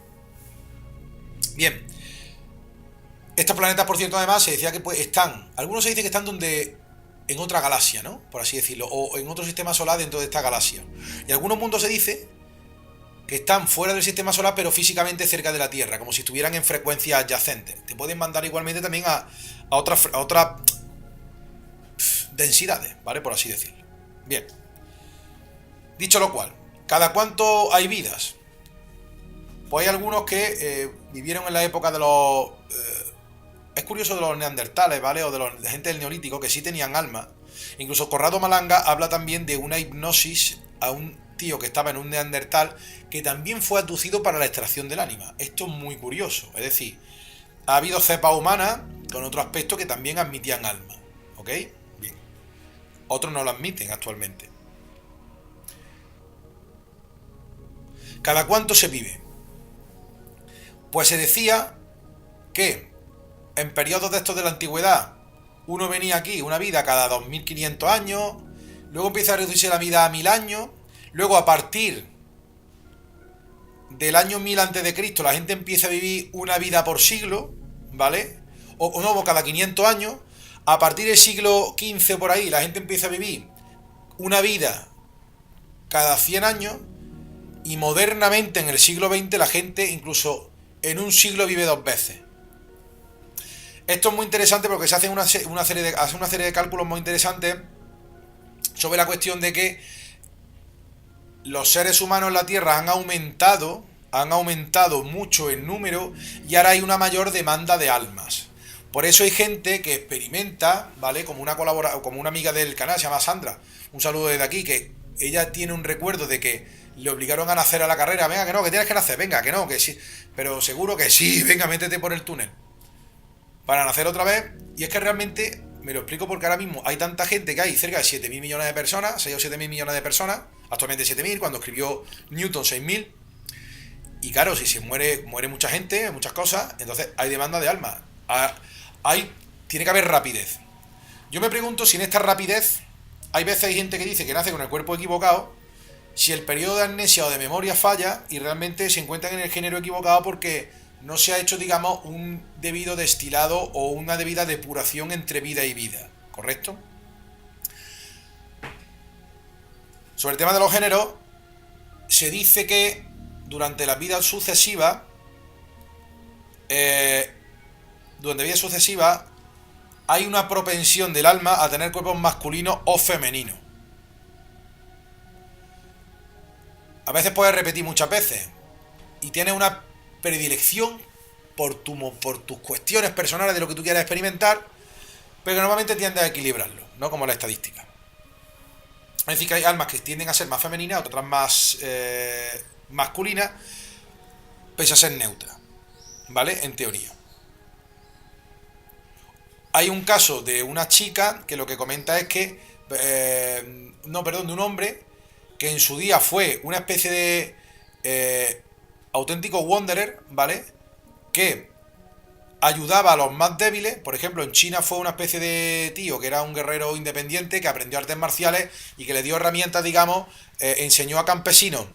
Bien, estos planetas, por cierto, además se decía que están, algunos se dice que están en otra galaxia, ¿no? Por así decirlo, o en otro sistema solar dentro de esta galaxia. Y algunos mundos se dice que están fuera del sistema solar, pero físicamente cerca de la Tierra, como si estuvieran en frecuencias adyacentes. Te pueden mandar igualmente también a otras densidades, ¿vale? Por así decirlo. Bien. Dicho lo cual, ¿cada cuánto hay vidas? Pues hay algunos que vivieron en la época de los... es curioso, de los neandertales, ¿vale? O de gente del neolítico, que sí tenían alma. Incluso Corrado Malanga habla también de una hipnosis a un tío que estaba en un neandertal, que también fue abducido para la extracción del ánima. Esto es muy curioso. Es decir, ha habido cepas humanas con otro aspecto que también admitían alma. ¿Ok? Bien. Otros no lo admiten actualmente. ¿Cada cuánto se vive? Pues se decía que en periodos de estos de la antigüedad uno venía aquí una vida cada 2500 años, luego empieza a reducirse la vida a 1000 años, luego a partir del año 1000 a.C. la gente empieza a vivir una vida por siglo, ¿vale? O no, cada 500 años, a partir del siglo XV por ahí la gente empieza a vivir una vida cada 100 años, y modernamente en el siglo XX la gente incluso en un siglo vive 2 veces. Esto es muy interesante porque se hace una serie de cálculos muy interesantes sobre la cuestión de que los seres humanos en la Tierra han aumentado mucho en número, y ahora hay una mayor demanda de almas. Por eso hay gente que experimenta, ¿vale? Como una amiga del canal, se llama Sandra. Un saludo desde aquí, que ella tiene un recuerdo de que le obligaron a nacer a la carrera. Venga, que no, que tienes que nacer. Venga, que no, que sí. Pero seguro que sí. Venga, métete por el túnel para nacer otra vez. Y es que realmente, me lo explico porque ahora mismo hay tanta gente, que hay cerca de 7.000 millones de personas, 6 o 7.000 millones de personas, actualmente 7.000, cuando escribió Newton 6.000. Y claro, si se muere mucha gente, muchas cosas, entonces hay demanda de almas. Tiene que haber rapidez. Yo me pregunto si en esta rapidez, hay veces hay gente que dice que nace con el cuerpo equivocado, si el periodo de amnesia o de memoria falla y realmente se encuentran en el género equivocado porque no se ha hecho, digamos, un debido destilado o una debida depuración entre vida y vida, ¿correcto? Sobre el tema de los géneros, se dice que durante las vidas sucesivas, hay una propensión del alma a tener cuerpos masculinos o femeninos. A veces puedes repetir muchas veces y tienes una predilección por tus cuestiones personales de lo que tú quieras experimentar, pero que normalmente tiendes a equilibrarlo, ¿no? Como la estadística. Es decir, que hay almas que tienden a ser más femeninas, otras más masculinas, pese a ser neutras, ¿vale? En teoría. Hay un caso de una chica que lo que comenta es que, de un hombre que en su día fue una especie de auténtico wanderer, ¿vale? Que ayudaba a los más débiles. Por ejemplo, en China fue una especie de tío que era un guerrero independiente que aprendió artes marciales y que le dio herramientas, digamos, enseñó a campesinos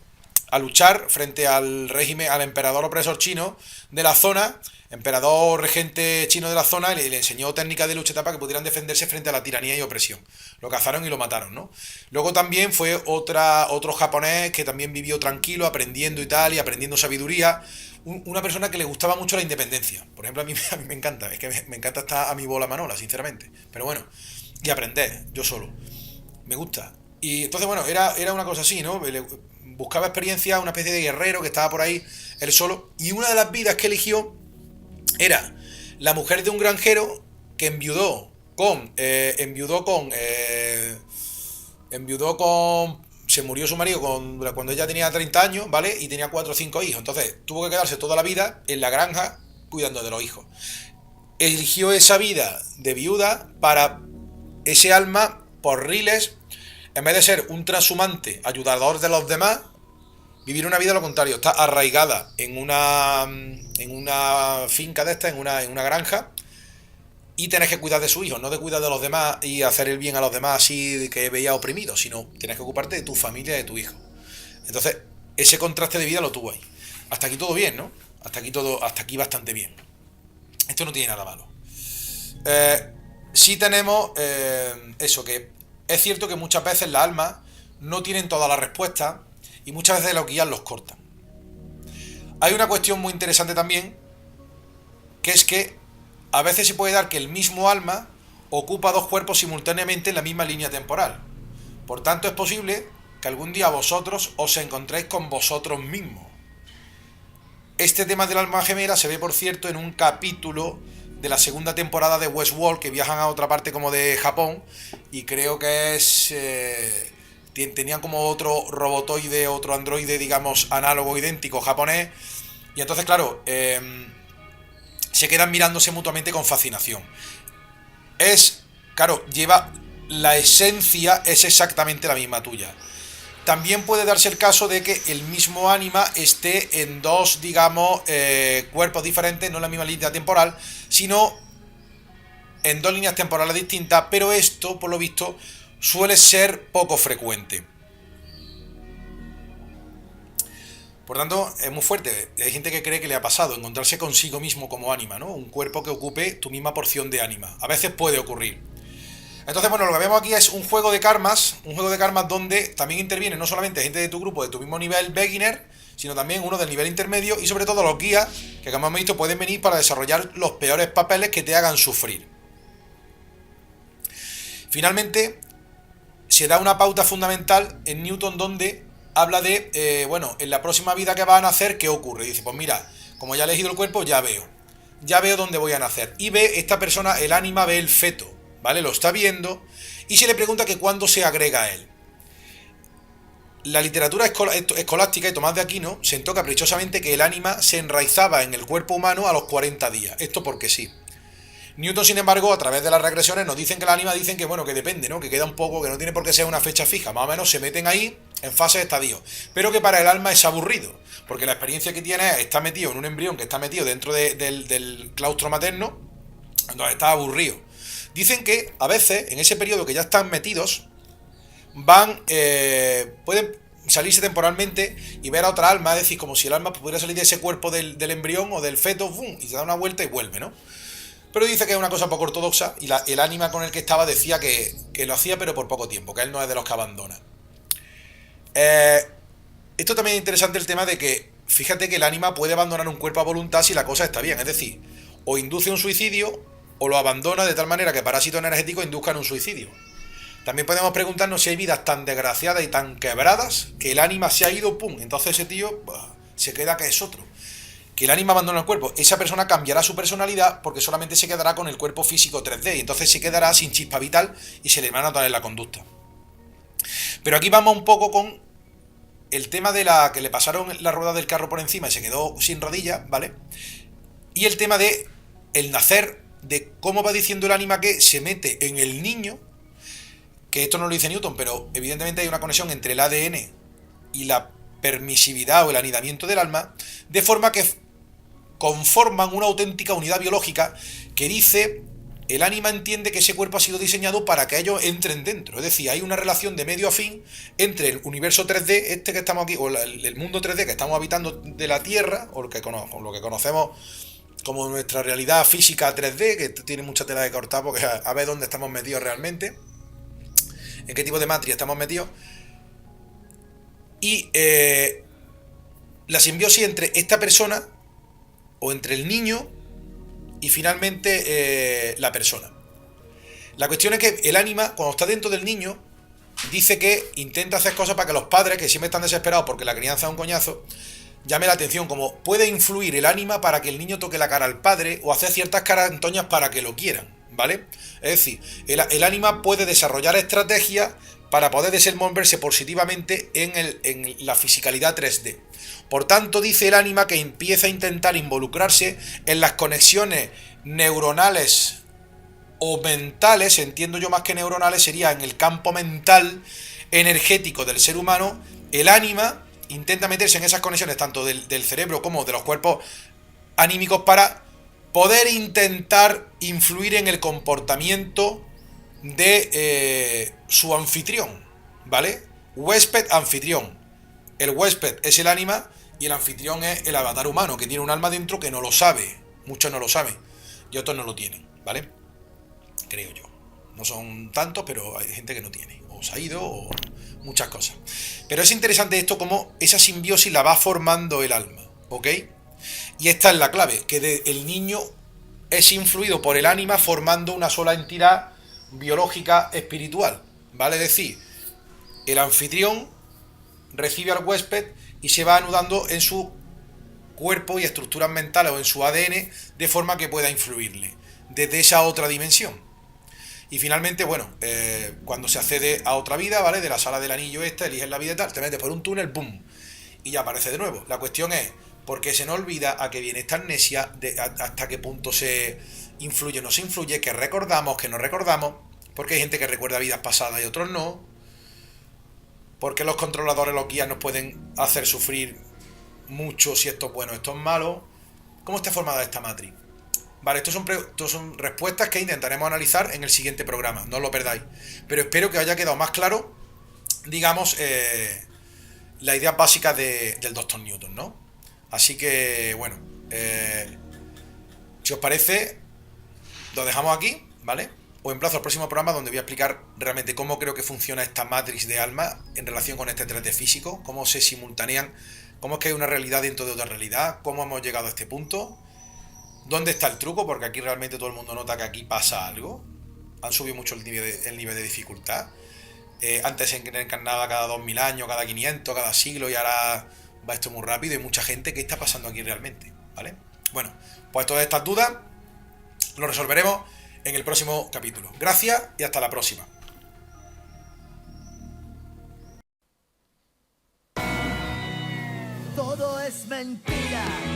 a luchar frente al régimen, al emperador opresor chino de la zona, emperador regente chino de la zona, y le enseñó técnicas de lucha para que pudieran defenderse frente a la tiranía y opresión. Lo cazaron y lo mataron, ¿no? Luego también fue otro japonés que también vivió tranquilo, aprendiendo y tal, y aprendiendo sabiduría. Una persona que le gustaba mucho la independencia. Por ejemplo, a mí me encanta, es que me encanta estar a mi bola manola, sinceramente. Pero bueno, y aprender, yo solo. Me gusta. Y entonces, bueno, era una cosa así, ¿no? Buscaba experiencia, una especie de guerrero que estaba por ahí, él solo. Y una de las vidas que eligió era la mujer de un granjero que enviudó con... se murió su marido cuando ella tenía 30 años, ¿vale? Y tenía 4 o 5 hijos. Entonces tuvo que quedarse toda la vida en la granja cuidando de los hijos. Eligió esa vida de viuda para ese alma por riles, en vez de ser un transhumante ayudador de los demás, vivir una vida a lo contrario. Está arraigada en una finca de esta, en una granja, y tenés que cuidar de su hijo, no de cuidar de los demás y hacer el bien a los demás así de que veía oprimido, sino tienes que ocuparte de tu familia y de tu hijo. Entonces, ese contraste de vida lo tuvo ahí. Hasta aquí todo bien, ¿no? Hasta aquí bastante bien. Esto no tiene nada malo. Sí tenemos eso, que es cierto que muchas veces las almas no tienen todas las respuestas y muchas veces los guías los cortan. Hay una cuestión muy interesante también, que es que a veces se puede dar que el mismo alma ocupa 2 cuerpos simultáneamente en la misma línea temporal. Por tanto, es posible que algún día vosotros os encontréis con vosotros mismos. Este tema del alma gemela se ve, por cierto, en un capítulo de la segunda temporada de Westworld, que viajan a otra parte como de Japón, y creo que es... tenían como otro robotoide, otro androide, digamos, análogo, idéntico, japonés, y entonces, claro, se quedan mirándose mutuamente con fascinación. Lleva la esencia, es exactamente la misma tuya. También puede darse el caso de que el mismo ánima esté en 2, digamos, cuerpos diferentes, no en la misma línea temporal, sino en 2 líneas temporales distintas, pero esto, por lo visto, suele ser poco frecuente. Por tanto, es muy fuerte. Hay gente que cree que le ha pasado encontrarse consigo mismo como ánima, ¿no? Un cuerpo que ocupe tu misma porción de ánima. A veces puede ocurrir. Entonces, bueno, lo que vemos aquí es un juego de karmas donde también interviene no solamente gente de tu grupo, de tu mismo nivel beginner, sino también uno del nivel intermedio y sobre todo los guías, que como hemos visto pueden venir para desarrollar los peores papeles que te hagan sufrir. Finalmente, se da una pauta fundamental en Newton donde habla de, en la próxima vida que van a nacer, ¿qué ocurre? Y dice, pues mira, como ya he elegido el cuerpo, ya veo dónde voy a nacer. Y ve esta persona, el ánima ve el feto, ¿vale? Lo está viendo y se le pregunta que cuándo se agrega a él. La literatura escolástica y Tomás de Aquino sentó caprichosamente que el ánima se enraizaba en el cuerpo humano a los 40 días. Esto porque sí. Newton, sin embargo, a través de las regresiones nos dicen que el ánima dicen que, bueno, que depende, ¿no? Que queda un poco, que no tiene por qué ser una fecha fija. Más o menos se meten ahí en fase de estadio. Pero que para el alma es aburrido. Porque la experiencia que tiene es estar metido en un embrión que está metido dentro del claustro materno. Entonces está aburrido. Dicen que a veces, en ese periodo que ya están metidos, pueden salirse temporalmente y ver a otra alma, es decir, como si el alma pudiera salir de ese cuerpo del embrión o del feto, ¡bum!, y se da una vuelta y vuelve, ¿no? Pero dice que es una cosa poco ortodoxa y el ánima con el que estaba decía que lo hacía pero por poco tiempo, que él no es de los que abandona. Esto también es interesante el tema de que, fíjate que el ánima puede abandonar un cuerpo a voluntad si la cosa está bien, es decir, o induce un suicidio o lo abandona de tal manera que parásitos energéticos induzcan un suicidio. También podemos preguntarnos si hay vidas tan desgraciadas y tan quebradas que el ánima se ha ido, pum, entonces ese tío se queda que es otro. Que el ánima abandona el cuerpo, esa persona cambiará su personalidad porque solamente se quedará con el cuerpo físico 3D y entonces se quedará sin chispa vital y se le van a notar en la conducta. Pero aquí vamos un poco con el tema de la que le pasaron la rueda del carro por encima y se quedó sin rodillas, ¿vale? Y el tema de el nacer, de cómo va diciendo el ánima que se mete en el niño, que esto no lo dice Newton, pero evidentemente hay una conexión entre el ADN y la permisividad o el anidamiento del alma, de forma que conforman una auténtica unidad biológica que dice, el ánima entiende que ese cuerpo ha sido diseñado para que ellos entren dentro. Es decir, hay una relación de medio a fin entre el universo 3D, este que estamos aquí, o el mundo 3D que estamos habitando de la Tierra, o lo que conocemos como nuestra realidad física 3D, que tiene mucha tela de cortar porque a ver dónde estamos metidos realmente, en qué tipo de matriz estamos metidos, y la simbiosis entre esta persona o entre el niño y finalmente la persona. La cuestión es que el ánima, cuando está dentro del niño, dice que intenta hacer cosas para que los padres, que siempre están desesperados porque la crianza es un coñazo, llame la atención, como puede influir el ánima para que el niño toque la cara al padre o hacer ciertas carantoñas para que lo quieran, ¿vale? Es decir, el ánima puede desarrollar estrategias para poder desenvolverse positivamente en la fisicalidad 3D. Por tanto, dice el ánima que empieza a intentar involucrarse en las conexiones neuronales o mentales, entiendo yo más que neuronales, sería en el campo mental energético del ser humano. El ánima intenta meterse en esas conexiones tanto del cerebro como de los cuerpos anímicos para poder intentar influir en el comportamiento de su anfitrión, ¿vale? Huésped-anfitrión. El huésped es el ánima y el anfitrión es el avatar humano, que tiene un alma dentro que no lo sabe. Muchos no lo saben y otros no lo tienen, ¿vale? Creo yo. No son tantos, pero hay gente que no tiene. O se ha ido, o muchas cosas. Pero es interesante esto, como esa simbiosis la va formando el alma, ¿ok? Y esta es la clave, que el niño es influido por el ánima formando una sola entidad biológica espiritual, ¿vale? Es decir, el anfitrión recibe al huésped y se va anudando en su cuerpo y estructuras mentales o en su ADN de forma que pueda influirle desde esa otra dimensión. Y finalmente, bueno, cuando se accede a otra vida, ¿vale? De la sala del anillo esta, eliges la vida y tal, te metes por un túnel, ¡pum! Y ya aparece de nuevo. La cuestión es, ¿por qué se nos olvida a qué viene esta amnesia? ¿Hasta qué punto se influye o no se influye? ¿Qué recordamos, qué no recordamos? Porque hay gente que recuerda vidas pasadas y otros no. Porque los controladores, los guías nos pueden hacer sufrir mucho si esto es bueno o esto es malo. ¿Cómo está formada esta matriz? Vale, estos son respuestas que intentaremos analizar en el siguiente programa, no os lo perdáis. Pero espero que os haya quedado más claro, digamos, la idea básica del Dr. Newton, ¿no? Así que, bueno, si os parece, lo dejamos aquí, ¿vale? Os emplazo al próximo programa donde voy a explicar realmente cómo creo que funciona esta matriz de alma en relación con este 3D físico, cómo se simultanean, cómo es que hay una realidad dentro de otra realidad, cómo hemos llegado a este punto, dónde está el truco, porque aquí realmente todo el mundo nota que aquí pasa algo. Han subido mucho el nivel de dificultad. Antes se encarnaba cada 2000 años, cada 500, cada siglo, y ahora va esto muy rápido. Y mucha gente, ¿qué está pasando aquí realmente? ¿Vale? Bueno, pues todas estas dudas lo resolveremos en el próximo capítulo. Gracias y hasta la próxima. Todo es mentira.